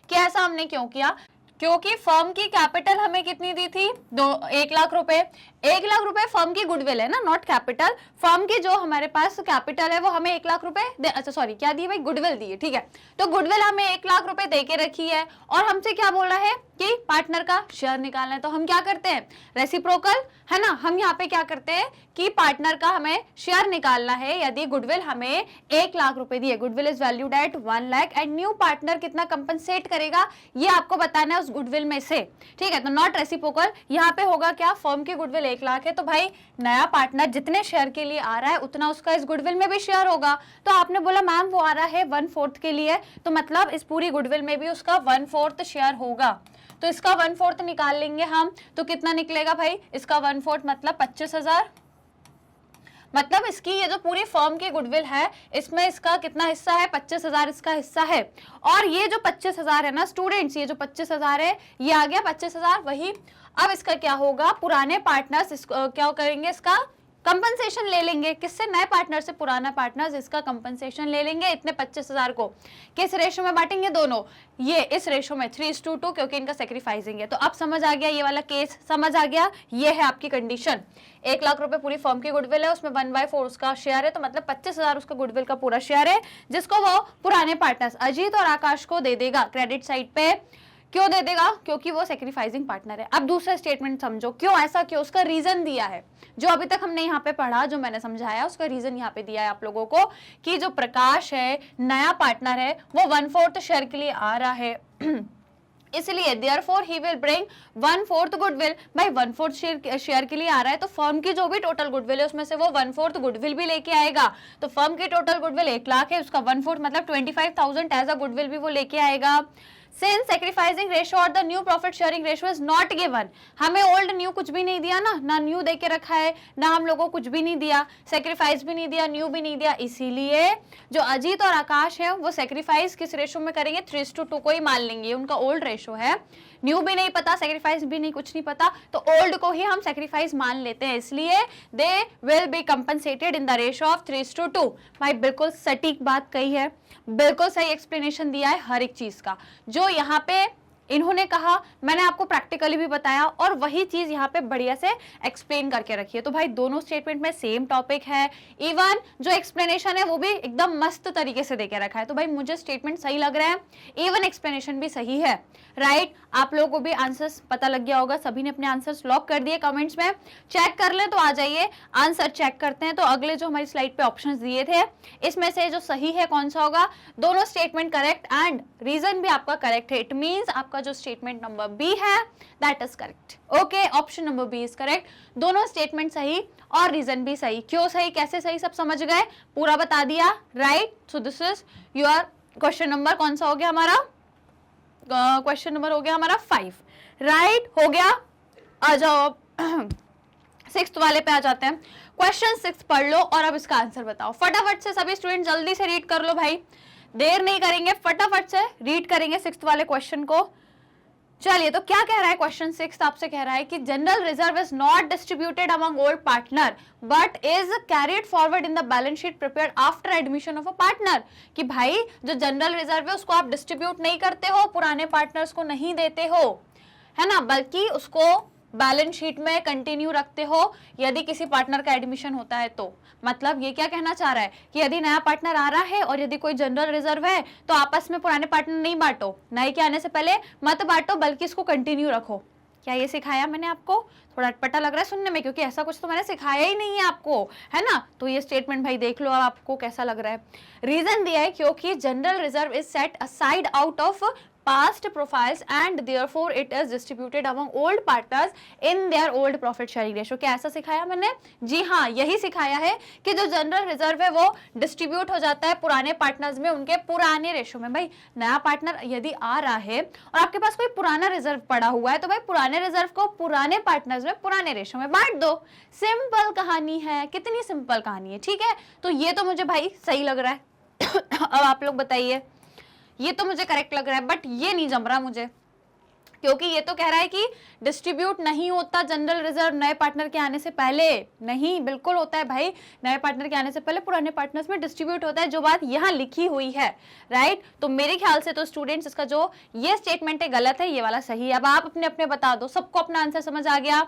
Speaker 1: कि ऐसा हमने क्यों किया। क्योंकि फर्म की कैपिटल हमें कितनी दी थी, 1 लाख रुपए, 1 लाख रुपए फर्म की गुडविल है ना, नॉट कैपिटल। फर्म की जो हमारे पास कैपिटल है वो हमें 1 लाख रुपए, अच्छा सॉरी क्या दी भाई, गुडविल दी है, ठीक है। तो गुडविल हमें 1 लाख रुपए दे के रखी है और हमसे क्या बोला है कि पार्टनर का शेयर निकालना है, तो हम क्या करते हैं, रेसिप्रोकल, है ना। हम यहाँ पे क्या करते हैं कि पार्टनर का हमें शेयर निकालना है। यदि गुडविल हमें 1 लाख रुपए दी है, goodwill is valued at 1 lakh and new partner कितना कंपनसेट करेगा ये आपको बताना है उस गुडविल में से, ठीक है। तो नॉट रेसिप्रोकल, यहाँ पे होगा क्या, फर्म की गुडविल 1 लाख है, तो भाई नया पार्टनर जितने शेयर के लिए आ रहा है उतना उसका इस गुडविल में भी शेयर होगा। तो आपने बोला मैम वो आ रहा है 1/4 के लिए, तो मतलब इस पूरी गुडविल में भी उसका 1/4 शेयर होगा, तो इसका 1/4 निकाल लेंगे हम, तो कितना निकलेगा भाई, इसका 1/4 मतलब 25,000। मतलब इसकी ये जो पूरी फर्म की गुडविल है इसमें इसका कितना हिस्सा है, 25,000 इसका हिस्सा है। और ये जो 25,000 है ना स्टूडेंट्स, ये जो 25,000 है ये आ गया 25,000 वही। अब इसका क्या होगा, पुराने पार्टनर्स क्या करेंगे, इसका कंपनसेशन ले लेंगे, किससे, नए पार्टनर से, पुराना पार्टनर्स इसका कंपनसेशन ले लेंगे। इतने 25,000 को किस रेशो में बांटेंगे, दोनों, ये इस रेशो में 3:2, क्योंकि इनका सेक्रीफाइसिंग है। तो अब समझ आ गया, ये वाला केस समझ आ गया, ये है आपकी कंडीशन। 1 लाख रुपए पूरी फर्म की गुडविल है, उसमें 1/4 उसका शेयर है, तो मतलब 25,000 उसका गुडविल का पूरा शेयर है, जिसको वो पुराने पार्टनर्स अजीत और आकाश को दे देगा क्रेडिट साइड पे। क्यों दे देगा? क्योंकि वो सेक्रीफाइसिंग पार्टनर है। अब दूसरा स्टेटमेंट समझो, क्यों ऐसा, क्यों, उसका रीजन दिया है जो अभी तक हमने यहाँ पे पढ़ा, जो मैंने समझाया उसका रीजन यहाँ पे दिया है आप लोगों को कि जो प्रकाश है नया पार्टनर है वो 1/4 शेयर के लिए आ रहा है इसलिए therefore he will bring 1/4 goodwill. भाई 1/4 शेयर के लिए आ रहा है तो फर्म की जो भी टोटल गुडविल है उसमें से वो 1/4 गुडविल भी लेके आएगा। तो फर्म की टोटल गुडविल 1 लाख है, उसका 1/4 मतलब 25,000 एज अ गुडविल भी वो लेके आएगा। Since sacrificing ratio or the new profit sharing ratio is not given, हमें ओल्ड न्यू कुछ भी नहीं दिया ना न्यू दे के रखा है, ना हम लोगों को कुछ भी नहीं दिया, सेक्रीफाइस भी नहीं दिया, न्यू भी नहीं दिया, इसीलिए जो अजीत और आकाश है वो सेक्रीफाइस किस रेशो में करेंगे? 3:2 को ही मान लेंगे, उनका ओल्ड रेशो है, न्यू भी नहीं पता, सेक्रीफाइस भी नहीं, कुछ नहीं पता, तो ओल्ड को ही हम सेक्रीफाइस मान लेते हैं, इसलिए they will be compensated in the ratio of 3:2। भाई बिल्कुल सटीक बात कही है, बिल्कुल सही एक्सप्लेनेशन दिया है हर एक चीज का। जो यहाँ पे इन्होंने कहा मैंने आपको प्रैक्टिकली भी बताया और वही चीज यहाँ पे बढ़िया से एक्सप्लेन करके रखी है। तो भाई दोनों स्टेटमेंट में सेम टॉपिक है, इवन जो एक्सप्लेनेशन है वो भी एकदम मस्त तरीके से देके रखा है। तो भाई मुझे स्टेटमेंट सही लग रहा है, इवन एक्सप्लेनेशन भी सही है, राइट। आप लोगों को भी आंसर्स पता लग गया होगा, सभी ने अपने आंसर्स लॉक कर दिए कमेंट्स में, चेक कर ले तो आ जाइए आंसर चेक करते हैं। तो अगले जो हमारी स्लाइड पे ऑप्शंस दिए थे इसमें से जो सही है कौन सा होगा? दोनों स्टेटमेंट करेक्ट एंड रीजन भी आपका करेक्ट है, इट मींस आपका जो स्टेटमेंट नंबर बी है that is correct. Okay, option number B is correct, दोनों स्टेटमेंट सही और रीजन भी सही। क्यों सही, कैसे सही, सब समझ गए, पूरा बता दिया, right. So this is your question number, कौन सा हो गया हमारा? क्वेश्चन नंबर हो गया हमारा 5, राइट, हो गया। आ जाओ 6th वाले पे आ जाते हैं। क्वेश्चन 6 पढ़ लो और अब इसका आंसर बताओ फटाफट से। सभी स्टूडेंट जल्दी से रीड कर लो भाई, देर नहीं करेंगे, फटाफट से रीड करेंगे 6th वाले क्वेश्चन को। चलिए, तो क्या कह रहा है क्वेश्चन 6 आपसे? कह रहा है कि general reserve is not distributed among old partner but is carried forward in the balance sheet prepared after admission of a partner. कि भाई जो जनरल रिजर्व है उसको आप डिस्ट्रीब्यूट नहीं करते हो, पुराने पार्टनर्स को नहीं देते हो, है ना, बल्कि उसको बैलेंस शीट में कंटिन्यू रखते हो यदि किसी पार्टनर का एडमिशन होता है तो। मतलब ये क्या कहना चाह रहा है कि यदि नया पार्टनर आ रहा है और यदि कोई जनरल रिजर्व है तो आपस में पुराने पार्टनर नहीं बांटो, नए के आने से पहले मत बांटो, बल्कि इसको कंटिन्यू रखो। क्या ये सिखाया मैंने आपको? थोड़ा अटपटा लग रहा है सुनने में क्योंकि ऐसा कुछ तो मैंने सिखाया ही नहीं है आपको, है ना। तो ये स्टेटमेंट भाई देख लो अब आपको कैसा लग रहा है। रीजन दिया है क्योंकि general reserve is set aside out of past profiles and therefore it is distributed among old partners in their old profit sharing ratio। क्या ऐसा सिखाया मैंने? जी हाँ, यही सिखाया है कि जो जनरल रिजर्व है वो डिस्ट्रीब्यूट हो जाता है पुराने पार्टनर्स में उनके पुराने रेशो में। भाई नया पार्टनर यदि आ रहा है और आपके पास कोई पुराना रिजर्व पड़ा हुआ है तो भाई पुराने रिजर्व को पुराने पार्टनर्स में पुराने रेशो में बांट दो। सिंपल कहानी है, कितनी सिंपल कहानी है, ठीक है। तो ये तो मुझे भाई सही लग रहा है अब आप लोग बताइए, ये तो मुझे करेक्ट लग रहा है, बट ये नहीं जम रहा मुझे, क्योंकि ये तो कह रहा है कि डिस्ट्रीब्यूट नहीं होता जनरल रिजर्व नए पार्टनर के आने से पहले। नहीं, बिल्कुल होता है भाई, नए पार्टनर के आने से पहले पुराने पार्टनर्स में डिस्ट्रीब्यूट होता है, जो बात यहाँ लिखी हुई है, राइट। तो मेरे ख्याल से तो स्टूडेंट्स इसका जो ये स्टेटमेंट है गलत है, ये वाला सही है। अब आप अपने अपने बता दो, सबको अपना आंसर समझ आ गया,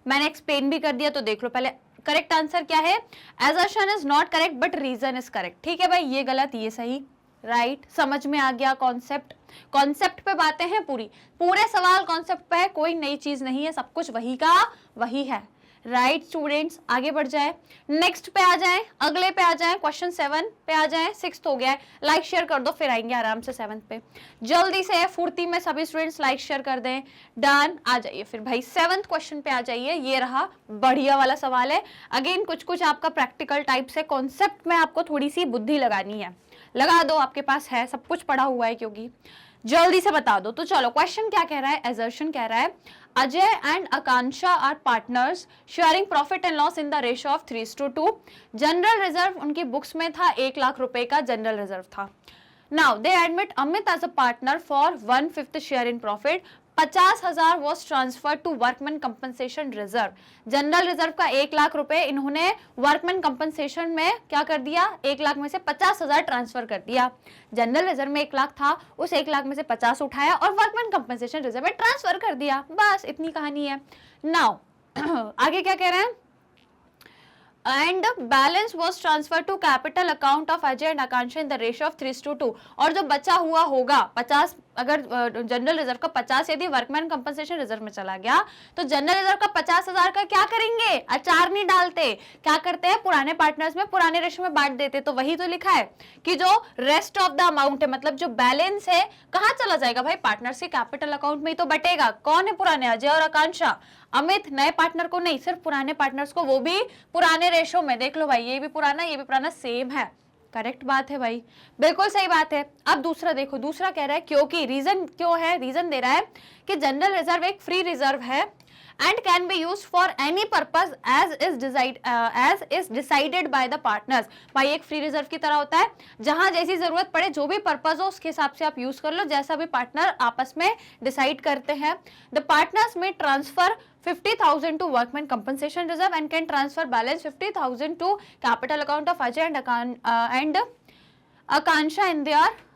Speaker 1: मैंने एक्सप्लेन भी कर दिया। तो देख लो पहले करेक्ट आंसर क्या है। Assertion is not correct but reason is correct. ठीक है भाई, ये गलत ये सही, राइट। समझ में आ गया कॉन्सेप्ट? कॉन्सेप्ट पे बातें हैं, पूरे सवाल कॉन्सेप्ट पे है, कोई नई चीज नहीं है, सब कुछ वही का वही है, राइट। स्टूडेंट्स आगे बढ़ जाए, नेक्स्ट पे आ जाए, अगले पे आ जाए, क्वेश्चन 7 पे आ जाए। 6th हो गया है, लाइक शेयर कर दो, फिर आएंगे आराम से 7th पे। जल्दी से फुर्ती में सभी स्टूडेंट्स लाइक शेयर कर दें, डन। आ जाइए फिर भाई 7th क्वेश्चन पे आ जाइए। ये रहा बढ़िया वाला सवाल है। अगेन कुछ आपका प्रैक्टिकल टाइप से कॉन्सेप्ट में आपको थोड़ी सी बुद्धि लगानी है, लगा दो, आपके पास है, सब कुछ पढ़ा हुआ है, क्योंकि जल्दी से बता दो। तो चलो क्वेश्चन क्या कह रहा है, असर्शन कह रहा है Ajay and Akanksha are partners sharing profit and loss in the ratio of 3:2। General reserve उनकी बुक्स में था 1 लाख रुपए का जनरल रिजर्व था। Now they admit Amit as a partner for 1/5 share in profit. 50,000 was transfer to workman compensation reserve. General reserve का 1 लाख रुपए इन्होंने workman compensation में क्या कर दिया, 1 लाख में से 50,000 ट्रांसफर कर दिया। जनरल रिजर्व में 1 लाख था, उस 1 लाख में से 50 उठाया और वर्कमैन कंपनसेशन रिजर्व में ट्रांसफर कर दिया, बस इतनी कहानी है। नाउ आगे क्या कह रहे हैं, and balance was transfer to capital account of Ajay and Akanksha in the ratio of 3:2। और जो बचा हुआ होगा 50 अगर जनरल रिजर्व का 50 यदि वर्कमैन कंपनसेशन रिजर्व में चला गया तो जनरल रिजर्व का 50,000 का क्या करेंगे, अचार नहीं डालते, क्या करते हैं पुराने पार्टनर्स में पुराने रेशो में बांट देते। तो वही तो लिखा है कि जो रेस्ट ऑफ द अमाउंट है, मतलब जो बैलेंस है कहाँ चला जाएगा भाई, पार्टनर्स के कैपिटल अकाउंट में ही तो बटेगा। कौन है पुराने, अजय और आकांक्षा, अमित, नए पार्टनर को नहीं, सिर्फ पुराने पार्टनर्स को, वो भी पुराने रेशो में। देख लो भाई, ये भी पुराना ये भी पुराना, सेम है। करेक्ट बात है भाई, बिल्कुल सही बात है। अब दूसरा देखो, दूसरा कह रहा है क्योंकि, रीजन क्यों है, रीजन दे रहा है कि जनरल रिजर्व एक फ्री रिजर्व है and can be used for any purpose as is decided by the partners. भाई एक फ्री रिजर्व की तरह होता है, जहां जैसी जरूरत पड़े, जो भी पर्पस हो उसके हिसाब से आप यूज कर लो, जैसा भी पार्टनर आपस में डिसाइड करते हैं। द पार्टनर्स में transfer 50,000 to workman compensation reserve and can transfer balance 50,000 to capital account of Ajay and Akansha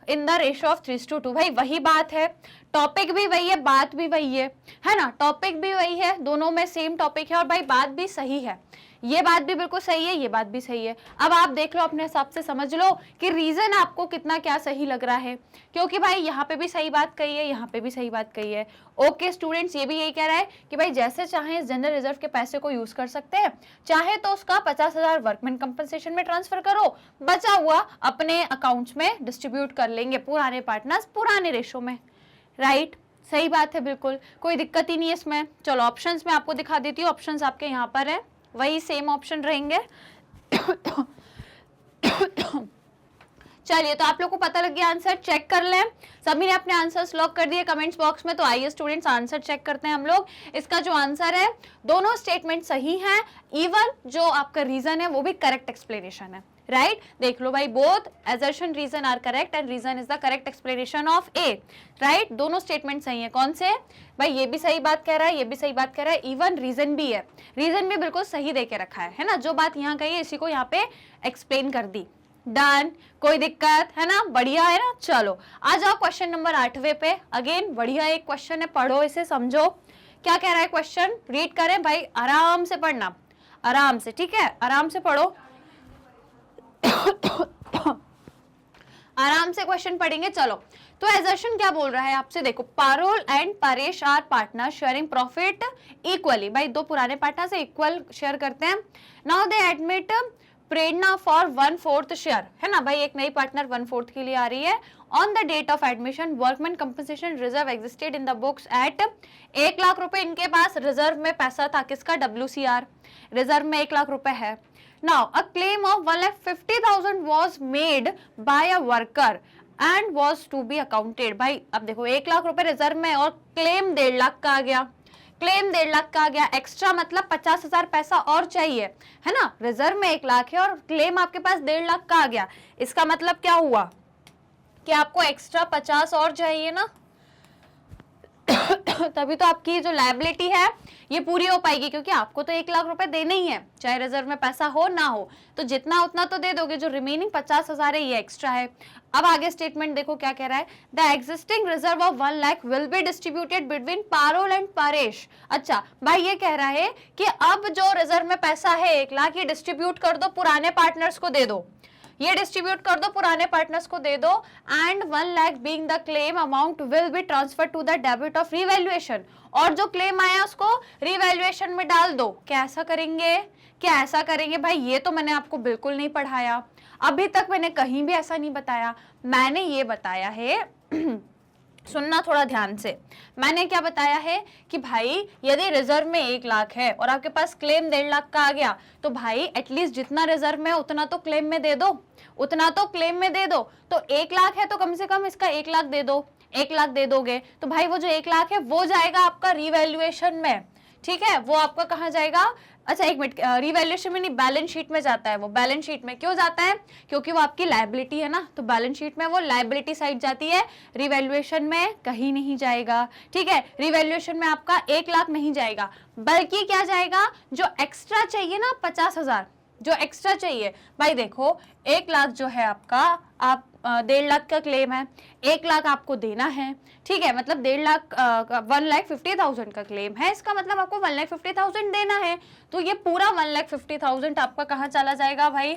Speaker 1: in the ratio of 3:2। भाई वही बात है, टॉपिक भी वही है, बात भी वही है ना, टॉपिक भी वही है, दोनों में सेम टॉपिक है और भाई बात भी सही है, ये बात भी बिल्कुल सही है, ये बात भी सही है। अब आप देख लो अपने हिसाब से, समझ लो कि रीजन आपको कितना क्या सही लग रहा है, क्योंकि भाई यहाँ पे भी सही बात कही है, यहाँ पे भी सही बात कही है। ओके स्टूडेंट्स, ये भी यही कह रहा है कि भाई जैसे चाहे इस जनरल रिजर्व के पैसे को यूज कर सकते हैं, चाहे तो उसका 50,000 वर्कमैन कंपनसेशन में ट्रांसफर करो, बचा हुआ अपने अकाउंट्स में डिस्ट्रीब्यूट कर लेंगे, पुराने पार्टनर्स पुराने रेशो में। राइट, सही बात है, बिल्कुल कोई दिक्कत ही नहीं है इसमें। चलो ऑप्शंस में आपको दिखा देती हूँ, ऑप्शंस आपके यहाँ पर है, वही सेम ऑप्शन रहेंगे। चलिए, तो आप लोग को पता लग गया, आंसर चेक कर लें। सभी ने अपने आंसर्स लॉक कर दिए कमेंट्स बॉक्स में, तो आइए स्टूडेंट्स आंसर चेक करते हैं हम लोग। इसका जो आंसर है, दोनों स्टेटमेंट सही हैं, इवन जो आपका रीजन है वो भी करेक्ट एक्सप्लेनेशन है। राइट, देख लो भाई, both assertion reason are correct and reason is the correct explanation of A. Right, दोनों स्टेटमेंट सही है। कौन से भाई, ये भी सही बात कह रहा है, ये भी सही बात कह रहा है, इवन रीजन भी है, रीजन भी बिल्कुल सही दे के रखा है ना, जो बात यहाँ कही है इसी को यहाँ पे एक्सप्लेन कर दी। डन, कोई दिक्कत है ना, बढ़िया है ना। चलो आ जाओ क्वेश्चन नंबर 8वें पे। अगेन बढ़िया एक क्वेश्चन है, पढ़ो इसे, समझो क्या कह रहा है क्वेश्चन, रीड करें भाई, आराम से पढ़ना, आराम से, ठीक है, आराम से पढ़ो। आराम से क्वेश्चन पढ़ेंगे। चलो, तो एजर्शन क्या बोल रहा है आपसे, देखो, Parul and Paresh are partner sharing profit equally. भाई दो पुराने पार्टनर से इक्वल शेयर करते हैं। Now they admit Prerna for 1/4 share, है ना भाई, एक नई पार्टनर 1/4 के लिए आ रही है। On the date of admission workman compensation reserve existed in the books at 1 lakh रुपए इनके पास रिजर्व में पैसा था, किसका, WCR, रिजर्व में 1 लाख रुपए है। Now, a claim of 1,50,000 was made by a worker and was to be accounted। भाई अब देखो, 1 लाख रुपए रिजर्व में और क्लेम 1.5 लाख का आ गया, क्लेम 1.5 लाख का आ गया, एक्स्ट्रा मतलब 50,000 पैसा और चाहिए, है ना। रिजर्व में 1 लाख है और क्लेम आपके पास 1.5 लाख का आ गया, इसका मतलब क्या हुआ कि आपको एक्स्ट्रा 50 और चाहिए ना, तभी तो आपकी जो लायबिलिटी है ये पूरी हो पाएगी, क्योंकि आपको तो 1 लाख रुपए देने ही है, चाहे रिजर्व में पैसा हो ना हो, तो जितना उतना तो दे दोगे, जो रिमेनिंग 50,000 है ये एक्स्ट्रा है। अब आगे स्टेटमेंट देखो क्या कह रहा है, the existing reserve of 1 lakh will be distributed between Parul and Paresh. अच्छा भाई, ये कह रहा है कि अब जो रिजर्व में पैसा है 1 लाख, ये डिस्ट्रीब्यूट कर दो, पुराने पार्टनर्स को दे दो, ये डिस्ट्रीब्यूट कर दो, पुराने पार्टनर्स को दे दो। And 1 lakh being the claim amount will be transfer to the debit of revaluation, और जो क्लेम आया उसको रिवैल्यूएशन में डाल दो। क्या ऐसा करेंगे, क्या ऐसा करेंगे भाई, ये तो मैंने आपको बिल्कुल नहीं पढ़ाया, अभी तक मैंने कहीं भी ऐसा नहीं बताया। मैंने ये बताया है सुनना थोड़ा ध्यान से, मैंने क्या बताया है कि भाई यदि रिजर्व में 1 लाख है और आपके पास क्लेम 1.5 लाख का आ गया, तो भाई एटलीस्ट जितना रिजर्व में उतना तो क्लेम में दे दो, उतना तो क्लेम में दे दो। तो 1 लाख है तो कम से कम इसका 1 लाख दे दो, 1 लाख दे दोगे तो भाई वो जो 1 लाख है वो जाएगा आपका रिवैल्यूएशन में, ठीक है, वो आपका कहाँ जाएगा, अच्छा एक मिनट, रिवैल्यूएशन में नहीं, बैलेंस शीट में जाता है वो। बैलेंस शीट में क्यों जाता है, क्योंकि वो आपकी लायबिलिटी है ना, तो बैलेंस शीट में वो लायबिलिटी साइड जाती है, रिवैल्यूएशन में कहीं नहीं जाएगा, ठीक है। रिवैल्यूएशन में आपका 1 लाख नहीं जाएगा, बल्कि क्या जाएगा, जो एक्स्ट्रा चाहिए ना 50,000, जो एक्स्ट्रा चाहिए भाई, देखो 1 लाख जो है आपका, आप 1.5 लाख का क्लेम है, 1 लाख आपको देना है, ठीक है, मतलब 1.5 लाख 1,50,000 का क्लेम है, इसका मतलब आपको 1,50,000 देना है, तो ये पूरा 1,50,000 आपका कहाँ चला जाएगा भाई,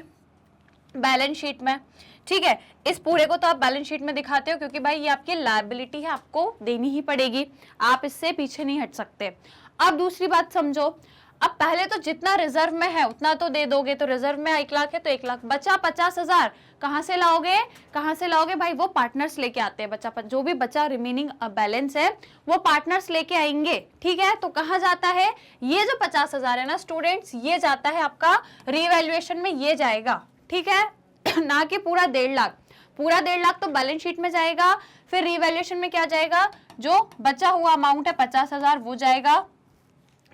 Speaker 1: बैलेंस शीट में, ठीक है। इस पूरे को तो आप बैलेंस शीट में दिखाते हो क्योंकि भाई ये आपकी लायबिलिटी है, आपको देनी ही पड़ेगी, आप इससे पीछे नहीं हट सकते। अब दूसरी बात समझो, अब पहले तो जितना रिजर्व में है उतना तो दे दोगे, तो रिजर्व में 1 लाख है तो 1 लाख, बचा 50,000 कहाँ से लाओगे, कहाँ से लाओगे भाई, वो पार्टनर्स लेके आते हैं, बचा जो भी बचा रिमेनिंग बैलेंस है वो पार्टनर्स लेके आएंगे, ठीक है। तो कहाँ जाता है ये जो 50,000 है ना स्टूडेंट्स, ये जाता है आपका रीवैल्यूएशन में, ये जाएगा, ठीक है ना कि पूरा 1.5 लाख, पूरा 1.5 लाख तो बैलेंस शीट में जाएगा, फिर रीवैल्यूएशन में क्या जाएगा, जो बचा हुआ अमाउंट है 50,000 वो जाएगा।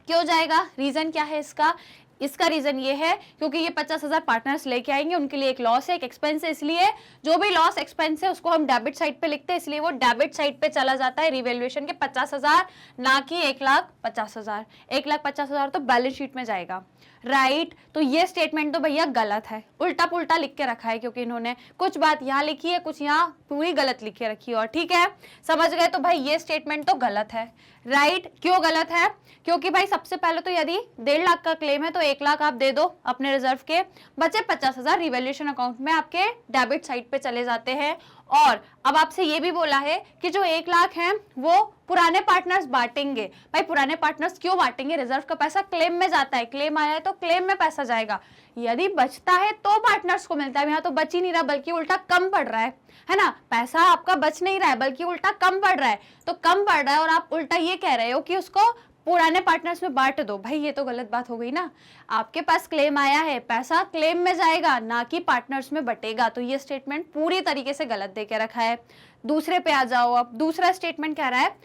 Speaker 1: क्यों जाएगा, रीजन क्या है इसका, इसका रीजन ये है क्योंकि ये 50,000 पार्टनर्स लेके आएंगे, उनके लिए एक लॉस है, एक एक्सपेंस है, इसलिए जो भी लॉस एक्सपेंस है उसको हम डेबिट साइड पे लिखते हैं, इसलिए वो डेबिट साइड पे चला जाता है रिवैल्यूएशन के 50,000, ना कि 1,50,000। 1,50,000 तो बैलेंस शीट में जाएगा, राइट। तो ये स्टेटमेंट तो भैया गलत है, उल्टा पुल्टा लिख के रखा है क्योंकि इन्होंने कुछ बात यहाँ लिखी है, कुछ यहाँ पूरी गलत लिख के रखी है, और ठीक है समझ गए। तो भाई ये स्टेटमेंट तो गलत है, राइट। क्यों गलत है, क्योंकि भाई सबसे पहले तो यदि 1.5 लाख का क्लेम है तो 1 लाख आप दे दो अपने रिजर्व के, बचे 50,000 रिवैल्यूएशन अकाउंट में आपके डेबिट साइड पे चले जाते हैं। और अब आपसे ये भी बोला है कि जो 1 लाख है वो पुराने पार्टनर्स बांटेंगे। भाई पुराने पार्टनर्स क्यों बांटेंगे, रिजर्व का पैसा क्लेम में जाता है, क्लेम आया है तो क्लेम में पैसा जाएगा, यदि बचता है तो पार्टनर्स को मिलता है। यहाँ तो बच ही नहीं रहा बल्कि उल्टा कम पड़ रहा है ना, पैसा आपका बच नहीं रहा है बल्कि उल्टा कम पड़ रहा है, तो कम पड़ रहा है और आप उल्टा ये कह रहे हो कि उसको पुराने पार्टनर्स में बांट दो। भाई ये तो गलत बात हो गई ना, आपके पास क्लेम आया है, पैसा क्लेम में जाएगा ना कि पार्टनर्स में बटेगा, तो ये स्टेटमेंट पूरी तरीके से गलत दे के रखा है। दूसरे पे आ जाओ, अब दूसरा स्टेटमेंट कह रहा है,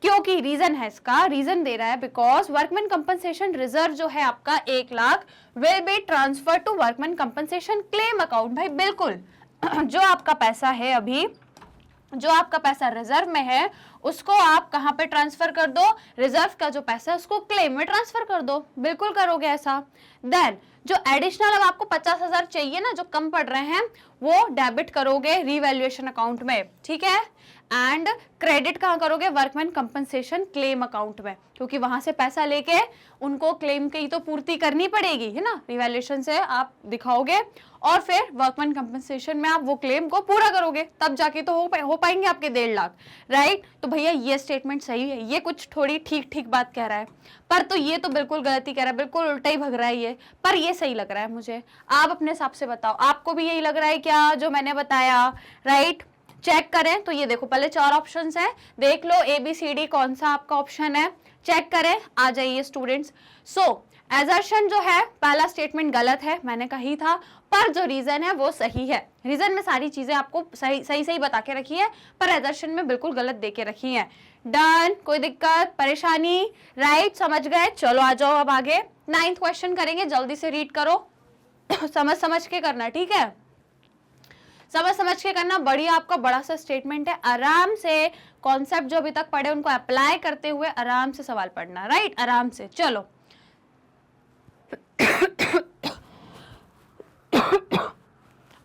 Speaker 1: क्योंकि रीजन है इसका, रीजन दे रहा है बिकॉज वर्कमैन कंपनसेशन रिजर्व जो है आपका 1 lakh will be transfer to workman compensation claim account. भाई बिल्कुल जो आपका पैसा है अभी, जो आपका पैसा रिजर्व में है उसको आप कहां पे ट्रांसफर कर दो, रिजर्व का जो पैसा है उसको क्लेम में ट्रांसफर कर दो, बिल्कुल करोगे ऐसा। देन जो एडिशनल अब आपको 50,000 चाहिए ना, जो कम पड़ रहे हैं वो डेबिट करोगे रीवैल्यूएशन अकाउंट में, ठीक है, एंड क्रेडिट कहाँ करोगे, वर्कमैन कंपनसेशन क्लेम अकाउंट में, क्योंकि वहां से पैसा लेके उनको क्लेम की तो पूर्ति करनी पड़ेगी, है ना, रिवैल्यूएशन से आप दिखाओगे और फिर वर्कमैन कंपनसेशन में आप वो क्लेम को पूरा करोगे, तब जाके तो हो पाएंगे आपके 1.5 लाख, राइट। तो भैया ये स्टेटमेंट सही है, ये कुछ थोड़ी ठीक ठीक बात कह रहा है, पर तो ये तो बिल्कुल गलती कह रहा है, बिल्कुल उल्टा ही भग रहा है ये, पर ये सही लग रहा है मुझे। आप अपने हिसाब से बताओ, आपको भी यही लग रहा है क्या जो मैंने बताया, राइट। चेक करें तो ये देखो पहले 4 ऑप्शंस हैं, देख लो ABCD कौन सा आपका ऑप्शन है, चेक करें, आ जाइए स्टूडेंट्स। सो एजर्शन जो है पहला स्टेटमेंट गलत है, मैंने कही था, पर जो रीजन है वो सही है। रीजन में सारी चीजें आपको सही बता के रखी है, पर एजर्शन में बिल्कुल गलत दे के रखी है। डन, कोई दिक्कत परेशानी, राइट, समझ गए। चलो आ जाओ अब आगे, 9th क्वेश्चन करेंगे, जल्दी से रीड करो समझ के करना, ठीक है, समझ के करना। बढ़िया, आपका बड़ा सा स्टेटमेंट है, आराम से कॉन्सेप्ट जो अभी तक पढ़े उनको अप्लाई करते हुए आराम से सवाल पढ़ना, राइट, आराम से। चलो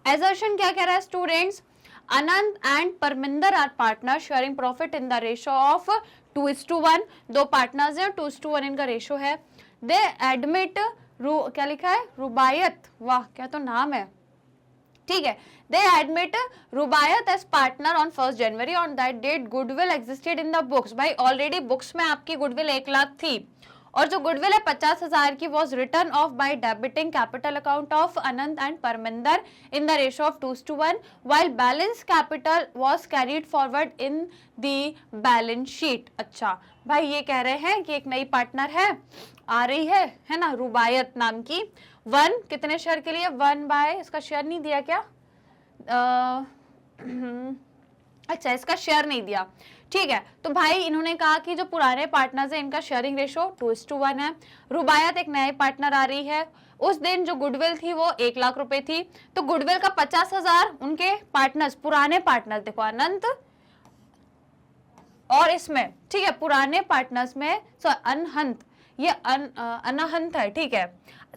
Speaker 1: एजर्शन क्या कह रहा है students, Anant and Parminder are partner sharing profit in the ratio of 2:1, 2 partners हैं, 2:1 इनका रेशो है। दे एडमिट क्या लिखा है, रुबायत, वाह क्या तो नाम है, ठीक है, they admit Rubayat as partner on 1 January, on that date goodwill existed in the books. भाई ऑलरेडी बुक्स में आपकी गुडविल 1 लाख थी, और जो गुडविल है 50,000 की was return of by debiting capital account of Anant and Parminder in the ratio of 2:1, while balance capital was carried forward in the balance sheet. अच्छा भाई ये कह रहे हैं कि एक नई पार्टनर है, आ रही है ना, रुबायत नाम की, 1 कितने शेयर के लिए, 1 बाय, इसका शेयर नहीं दिया क्या, अच्छा इसका शेयर नहीं दिया, ठीक है। तो भाई इन्होंने कहा कि जो पुराने पार्टनर्स हैं इनका शेयरिंग रेशो 2:1 है, रुबायत एक नए पार्टनर आ रही है, उस दिन जो गुडविल थी वो 1 लाख रुपए थी, तो गुडविल का 50,000 उनके पार्टनर्स, पुराने पार्टनर्स, देखो अनंत और इसमें, ठीक है, पुराने पार्टनर्स में अनहंत, ये अनहंत है, ठीक है।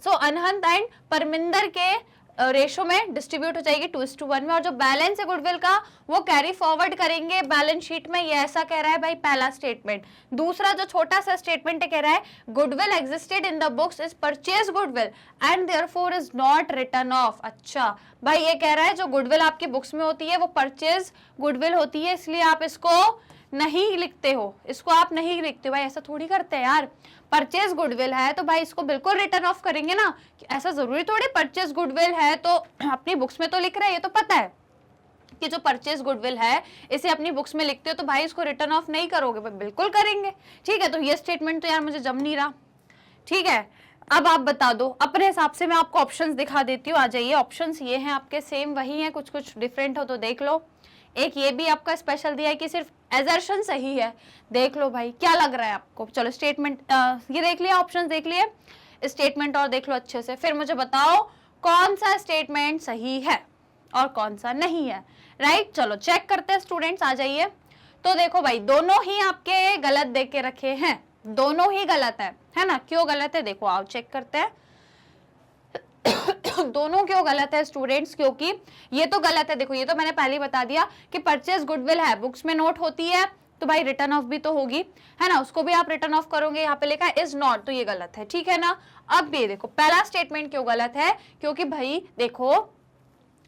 Speaker 1: सो अनहंत एंड परमिंदर के रेशो में डिस्ट्रीब्यूट हो जाएगी 2:1 में, और जो बैलेंस है गुडविल का वो कैरी फॉरवर्ड करेंगे बैलेंस शीट में। ये ऐसा कह रहा है भाई पहला स्टेटमेंट। दूसरा जो छोटा सा स्टेटमेंट है, कह रहा है goodwill existed in the books is purchase goodwill and therefore is not return of. अच्छा भाई, ये कह रहा है जो गुडविल आपकी बुक्स में होती है वो परचेज गुडविल होती है, इसलिए आप इसको नहीं लिखते हो, इसको आप नहीं लिखते हो। भाई ऐसा थोड़ी करते हैं यार, परचेज गुडविल है तो भाई इसको बिल्कुल रिटर्न ऑफ करेंगे ना। ऐसा जरूरी थोड़ी परचेज गुडविल है तो अपनी बुक्स में तो लिख रहे हैं, ये तो पता है कि जो परचेज गुडविल है इसे अपनी बुक्स में लिखते हो तो भाई इसको रिटर्न ऑफ नहीं करोगे, बिल्कुल करेंगे। ठीक है, तो ये स्टेटमेंट तो यार मुझे जम नहीं रहा। ठीक है, अब आप बता दो अपने हिसाब से, मैं आपको ऑप्शंस दिखा देती हूँ। आ जाइए, ऑप्शंस ये हैं आपके, सेम वही हैं, कुछ कुछ डिफरेंट हो तो देख लो। एक ये भी आपका स्पेशल दिया है कि सिर्फ एजर्शन सही है, देख लो भाई क्या लग रहा है आपको। चलो स्टेटमेंट ये देख लिया, ऑप्शन देख लिए, स्टेटमेंट और देख लो अच्छे से, फिर मुझे बताओ कौन सा स्टेटमेंट सही है और कौन सा नहीं है। राइट, चलो चेक करते हैं स्टूडेंट्स, आ जाइए। तो देखो भाई दोनों ही आपके गलत दे के रखे हैं, दोनों ही गलत है ना। क्यों गलत है देखो, आओ चेक करते हैं दोनों क्यों गलत है स्टूडेंट्स, क्योंकि ये तो गलत है। देखो ये तो मैंने पहले ही बता दिया कि परचेज गुडविल है, बुक्स में नोट होती है तो भाई रिटर्न ऑफ भी तो होगी, है ना, उसको भी आप रिटर्न ऑफ करोगे। यहाँ पे लिखा है इज नॉट, तो ये गलत है। ठीक है ना। अब ये देखो पहला स्टेटमेंट क्यों गलत है, क्योंकि भाई देखो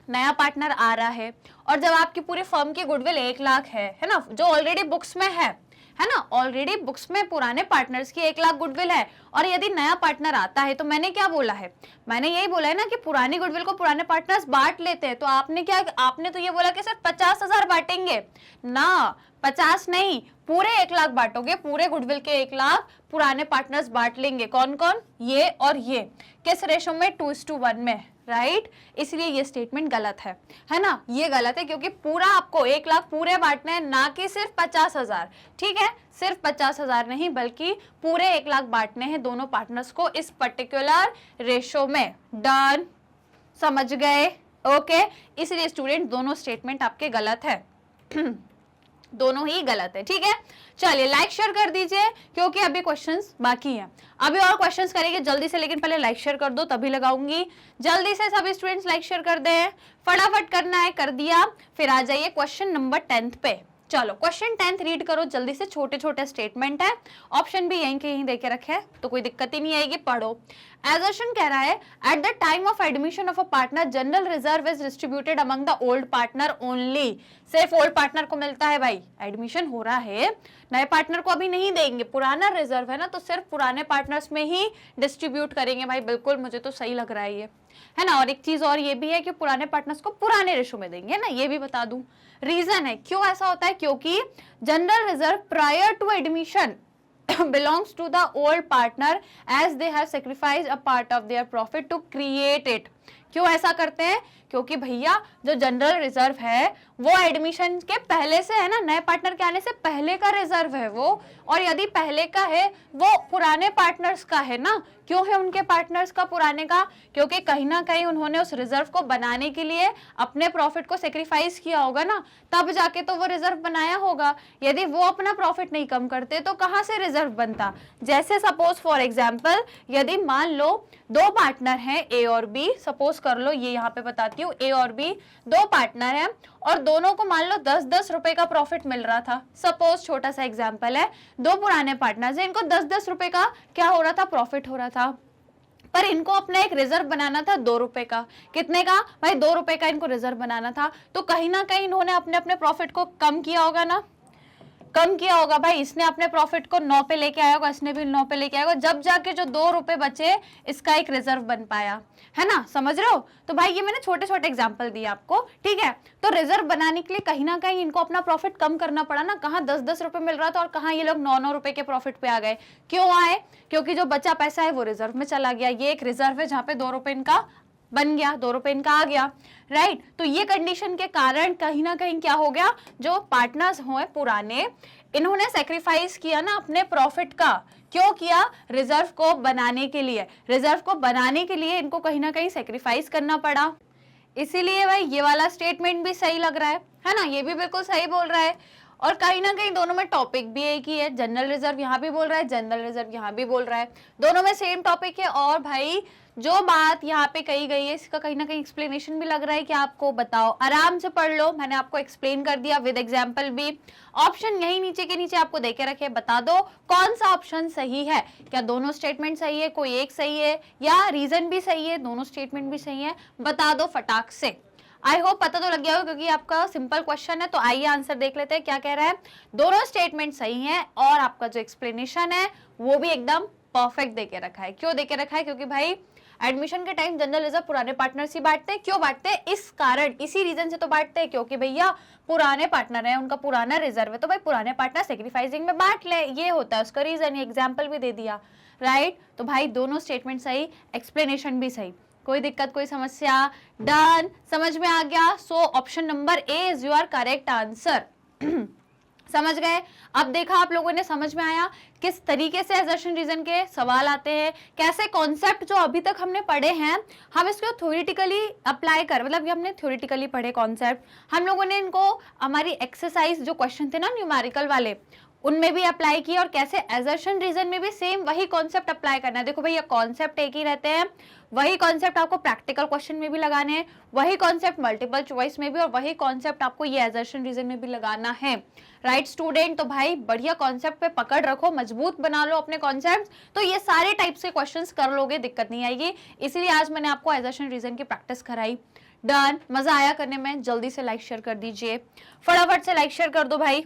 Speaker 1: नया पार्टनर आ रहा है और जब आपकी पूरी फर्म की गुडविल 1 लाख है ना, जो ऑलरेडी बुक्स में है ना, ऑलरेडी बुक्स में पुराने पार्टनर्स की 1 लाख गुडविल है, और यदि नया पार्टनर आता है तो मैंने क्या बोला है, मैंने यही बोला है ना कि पुरानी गुडविल को पुराने पार्टनर्स बांट लेते हैं। तो आपने क्या, आपने तो ये बोला कि सिर्फ 50,000 बांटेंगे ना, 50 नहीं, पूरे 1 लाख बांटोगे, पूरे गुडविल के 1 लाख पुराने पार्टनर्स बांट लेंगे। कौन कौन, ये और ये, किस रेशो में, 2:1 में। राइट, इसलिए ये स्टेटमेंट गलत है ना, ये गलत है क्योंकि पूरा आपको 1 लाख पूरे बांटने हैं, ना कि सिर्फ 50,000। ठीक है, सिर्फ 50,000 नहीं बल्कि पूरे 1 लाख बांटने हैं दोनों पार्टनर्स को इस पर्टिकुलर रेशो में। डन, समझ गए? ओके, इसलिए स्टूडेंट दोनों स्टेटमेंट आपके गलत है दोनों ही गलत है। ठीक है, चलिए लाइक शेयर कर दीजिए क्योंकि अभी क्वेश्चंस बाकी हैं, अभी और क्वेश्चंस करेंगे जल्दी से, लेकिन पहले लाइक शेयर कर दो तभी लगाऊंगी। जल्दी से सभी स्टूडेंट्स लाइक शेयर कर दें, फटाफट करना है, कर दिया। फिर आ जाइए क्वेश्चन नंबर 10 पे। चलो क्वेश्चन 10 रीड करो जल्दी से, छोटे छोटे स्टेटमेंट है, ऑप्शन भी यहीं के यहीं देके रखे हैं तो कोई दिक्कत ही नहीं आएगी, पढ़ो। एजर्शन कह रहा है eight the time of admission of a partner general reserve is distributed among the old partner only. सिर्फ ओल्ड पार्टनर को मिलता है भाई, एडमिशन हो रहा है, नए पार्टनर को अभी नहीं देंगे, पुराना रिजर्व है ना तो सिर्फ पुराने पार्टनर्स में ही डिस्ट्रीब्यूट करेंगे। भाई बिल्कुल मुझे तो सही लग रहा है ये, है ना। और एक चीज और ये भी है कि पुराने पार्टनर्स को पुराने रेशो में देंगे ना, ये भी बता दूं। रीजन है क्यों ऐसा होता है, क्योंकि general reserve prior to admission belongs to the old partner as they have sacrificed a part of their profit to create it। क्यों ऐसा करते हैं, क्योंकि भैया जो जनरल रिजर्व है वो एडमिशन के पहले से है ना, नए पार्टनर के आने से पहले का रिजर्व है वो, और यदि पहले का है वो पुराने पार्टनर्स का है ना। क्यों है उनके पार्टनर्स का पुराने का, क्योंकि कहीं ना कहीं उन्होंने उस रिजर्व को बनाने के लिए अपने प्रॉफिट को सेक्रीफाइस किया होगा ना, तब जाके तो वो रिजर्व बनाया होगा। यदि वो अपना प्रॉफिट नहीं कम करते तो कहाँ से रिजर्व बनता। जैसे सपोज फॉर एग्जाम्पल, यदि मान लो 2 पार्टनर हैं ए और बी, सपोज कर लो, ये यहाँ पे बताती हूँ, ए और बी 2 पार्टनर हैं और दोनों को मान लो 10-10 रुपए का प्रॉफिट मिल रहा था। सपोज छोटा सा एग्जांपल है, 2 पुराने पार्टनर्स हैं, इनको 10-10 रुपए का क्या हो रहा था, प्रॉफिट हो रहा था, पर इनको अपना एक रिजर्व बनाना था 2 रुपए का। कितने का भाई, 2 रुपए का इनको रिजर्व बनाना था, तो कहीं ना कहीं इन्होंने अपने अपने प्रॉफिट को कम किया होगा ना, कम किया होगा भाई। इसने अपने प्रॉफिट को 9 पे लेके आया होगा, इसने भी 9 पे लेके आया होगा, जब जाके जो 2 रुपए बचे इसका एक रिजर्व बन पाया, है ना, समझ रहे हो। तो भाई ये मैंने छोटे छोटे एग्जांपल दिए आपको, ठीक है। तो रिजर्व बनाने के लिए कहीं ना कहीं इनको अपना प्रॉफिट कम करना पड़ा ना, कहाँ 10-10 रुपए मिल रहा था और कहाँ ये लोग 9-9 रुपए के प्रॉफिट पे आ गए। क्यों आए, क्योंकि जो बचा पैसा है वो रिजर्व में चला गया। ये एक रिजर्व है जहाँ पे 2 रुपए इनका बन गया, 2 रुपए इनका आ गया, राइट। तो ये कंडीशन के कारण कहीं ना कहीं क्या हो गया, जो पार्टनर्स हुए पुराने, इन्होंने सेक्रीफाइस किया ना अपने प्रॉफिट का। क्यों किया, रिजर्व को बनाने के लिए, रिजर्व को बनाने के लिए इनको कहीं ना कहीं सेक्रीफाइस करना पड़ा। इसीलिए भाई ये वाला स्टेटमेंट भी सही लग रहा है ना, ये भी बिल्कुल सही बोल रहा है। और कहीं ना कहीं दोनों में टॉपिक भी एक ही है, जनरल रिजर्व यहाँ भी बोल रहा है, जनरल रिजर्व यहाँ भी बोल रहा है, दोनों में सेम टॉपिक है। और भाई जो बात यहाँ पे कही गई है इसका कहीं ना कहीं एक्सप्लेनेशन भी लग रहा है कि आपको, बताओ, आराम से पढ़ लो, मैंने आपको एक्सप्लेन कर दिया विद एग्जाम्पल भी। ऑप्शन यही नीचे के नीचे आपको देके रखे, बता दो कौन सा ऑप्शन सही है, क्या दोनों स्टेटमेंट सही है, कोई एक सही है, या रीजन भी सही है, दोनों स्टेटमेंट भी सही है, बता दो फटाक से। आई होप पता तो लग गया होगा क्योंकि आपका सिंपल क्वेश्चन है। तो आइए आंसर देख लेते हैं, क्या कह रहा है, दोनों स्टेटमेंट सही है और आपका जो एक्सप्लेनेशन है वो भी एकदम परफेक्ट देके रखा है। क्यों देके रखा है, क्योंकि भाई एडमिशन के टाइम जनरल रिजर्व पुराने पार्टनर्स ही बांटते हैं। क्यों बांटते हैं, इस कारण, इसी रीजन से तो बांटते हैं क्योंकि भैया पुराने पार्टनर है, उनका पुराना रिजर्व है, तो भाई पुराने पार्टनर सेक्रीफाइसिंग में बांट ले, ये होता है उसका रीजन। ये एग्जाम्पल भी दे दिया, राइट। तो भाई दोनों स्टेटमेंट सही, एक्सप्लेनेशन भी सही, कोई दिक्कत कोई समस्या, डन, समझ में आ गया। So option number A is your correct answer. समझ गए। अब देखा आप लोगों ने, समझ में आया किस तरीके से असर्शन रीजन के सवाल आते हैं, कैसे कॉन्सेप्ट जो अभी तक हमने पढ़े हैं हम इसको थ्योरेटिकली अप्लाई कर, मतलब हमने थ्योरेटिकली पढ़े कॉन्सेप्ट, हम लोगों ने इनको हमारी एक्सरसाइज जो क्वेश्चन थे ना न्यूमेरिकल वाले उनमें भी अप्लाई किया, और कैसे असर्शन रीजन में भी सेम वही कॉन्सेप्ट अप्लाई करना है। देखो भैया कॉन्सेप्ट एक ही रहते हैं, वही कॉन्सेप्ट आपको प्रैक्टिकल क्वेश्चन में भी लगाने हैं, वही कॉन्सेप्ट मल्टीपल चॉइस में भी, और वही कॉन्सेप्ट आपको ये असर्शन रीजन में भी लगाना है, राइट स्टूडेंट। तो भाई बढ़िया कॉन्सेप्ट पे पकड़ रखो, मजबूत बना लो अपने कॉन्सेप्ट, तो ये सारे टाइप के क्वेश्चंस कर लोगे, दिक्कत नहीं आएगी। इसीलिए आज मैंने आपको असर्शन रीजन की प्रैक्टिस कराई। डन, मजा आया करने में। जल्दी से लाइक शेयर कर दीजिए, फटाफट से लाइक शेयर कर दो भाई,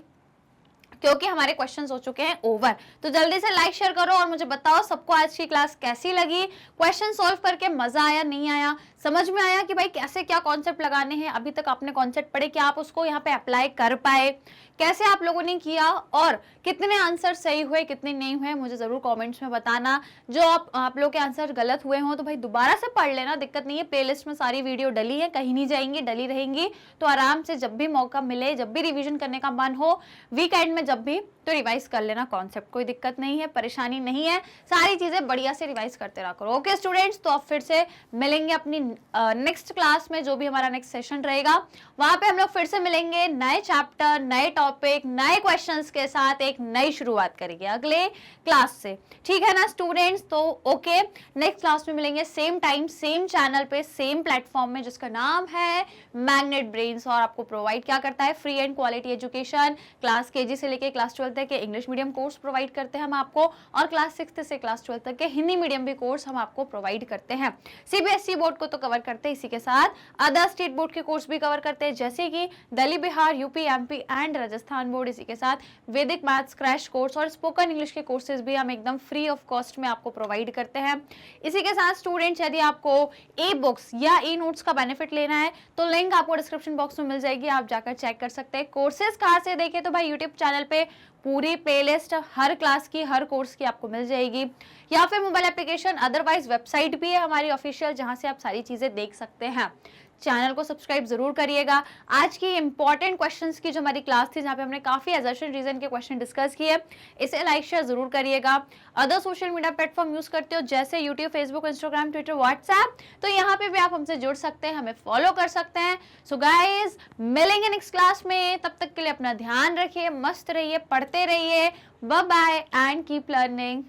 Speaker 1: क्योंकि हमारे क्वेश्चंस हो चुके हैं ओवर। तो जल्दी से लाइक शेयर करो और मुझे बताओ सबको आज की क्लास कैसी लगी, क्वेश्चन सॉल्व करके मजा आया नहीं आया, समझ में आया कि भाई कैसे क्या कॉन्सेप्ट लगाने हैं, अभी तक आपने कॉन्सेप्ट पढ़े, क्या आप उसको यहाँ पे अप्लाई कर पाए, कैसे आप लोगों ने किया, और कितने आंसर सही हुए कितने नहीं हुए मुझे जरूर कमेंट्स में बताना। जो आप लोग के आंसर गलत हुए हों तो भाई दोबारा से पढ़ लेना, दिक्कत नहीं है, प्लेलिस्ट में सारी वीडियो डली है, कहीं नहीं जाएंगी, डली रहेंगी। तो आराम से जब भी मौका मिले, जब भी रिविजन करने का मन हो, वीकेंड में जब भी, तो रिवाइज कर लेना कॉन्सेप्ट, कोई दिक्कत नहीं है, परेशानी नहीं है, सारी चीजें बढ़िया से रिवाइज करते रहा करो। ओके स्टूडेंट्स, तो अब फिर से मिलेंगे अपनी नेक्स्ट क्लास में, जो भी हमारा नेक्स्ट सेशन रहेगा वहां पे हम लोग फिर से मिलेंगे, नए चैप्टर, नए टॉपिक, नए क्वेश्चंस के साथ एक नई शुरुआत करेंगे अगले क्लास से, ठीक है ना स्टूडेंट्स। तो ओके, नेक्स्ट क्लास में मिलेंगे सेम टाइम सेम चैनल पे सेम प्लेटफॉर्म में, जिसका नाम है मैग्नेट ब्रेन्स, और आपको प्रोवाइड क्या करता है, free and quality education. Class KG से लेके क्लास 12 तक के इंग्लिश मीडियम कोर्स प्रोवाइड करते हैं हम आपको, और क्लास 6 से क्लास 12 तक के हिंदी मीडियम भी कोर्स हम आपको प्रोवाइड करते हैं। सीबीएसई बोर्ड को तो कवर करते हैं, इसी के साथ अदर स्टेट बोर्ड के कोर्स भी कवर करते हैं, जैसे कि Delhi, Bihar, UP, MP and Rajasthan board. इसी के साथ वैदिक मैथ्स क्रैश कोर्स और स्पोकन इंग्लिश के कोर्सेज भी हम एकदम फ्री ऑफ कॉस्ट में आपको प्रोवाइड करते हैं। इसी के साथ स्टूडेंट्स, यदि आपको ई बुक्स या ई नोट्स का बेनिफिट लेना है तो लिंक आपको डिस्क्रिप्शन बॉक्स में मिल जाएगी, आप जाकर चेक कर सकते हैं। कोर्सेज कहाँ से देखें, तो भाई यूट्यूब चैनल पे पूरी प्लेलिस्ट हर क्लास की, हर कोर्स की आपको मिल जाएगी, या फिर मोबाइल एप्लीकेशन, अदरवाइज वेबसाइट भी है हमारी ऑफिशियल, जहां से आप सारी चीजें देख सकते हैं। चैनल को सब्सक्राइब जरूर करिएगा। आज की इंपॉर्टेंट क्वेश्चंस की जो हमारी क्लास थी, जहां पे हमने काफी असर्शन रीजन के क्वेश्चन डिस्कस किए, इसे लाइक शेयर जरूर करिएगा। Other social media platform use करते हो जैसे YouTube, Facebook, Instagram, Twitter, WhatsApp, तो यहाँ पे भी आप हमसे जुड़ सकते हैं, हमें फॉलो कर सकते हैं। सो गाइज, मिलेंगे नेक्स्ट क्लास में, तब तक के लिए अपना ध्यान रखिए, मस्त रहिए, पढ़ते रहिए, bye bye and keep learning.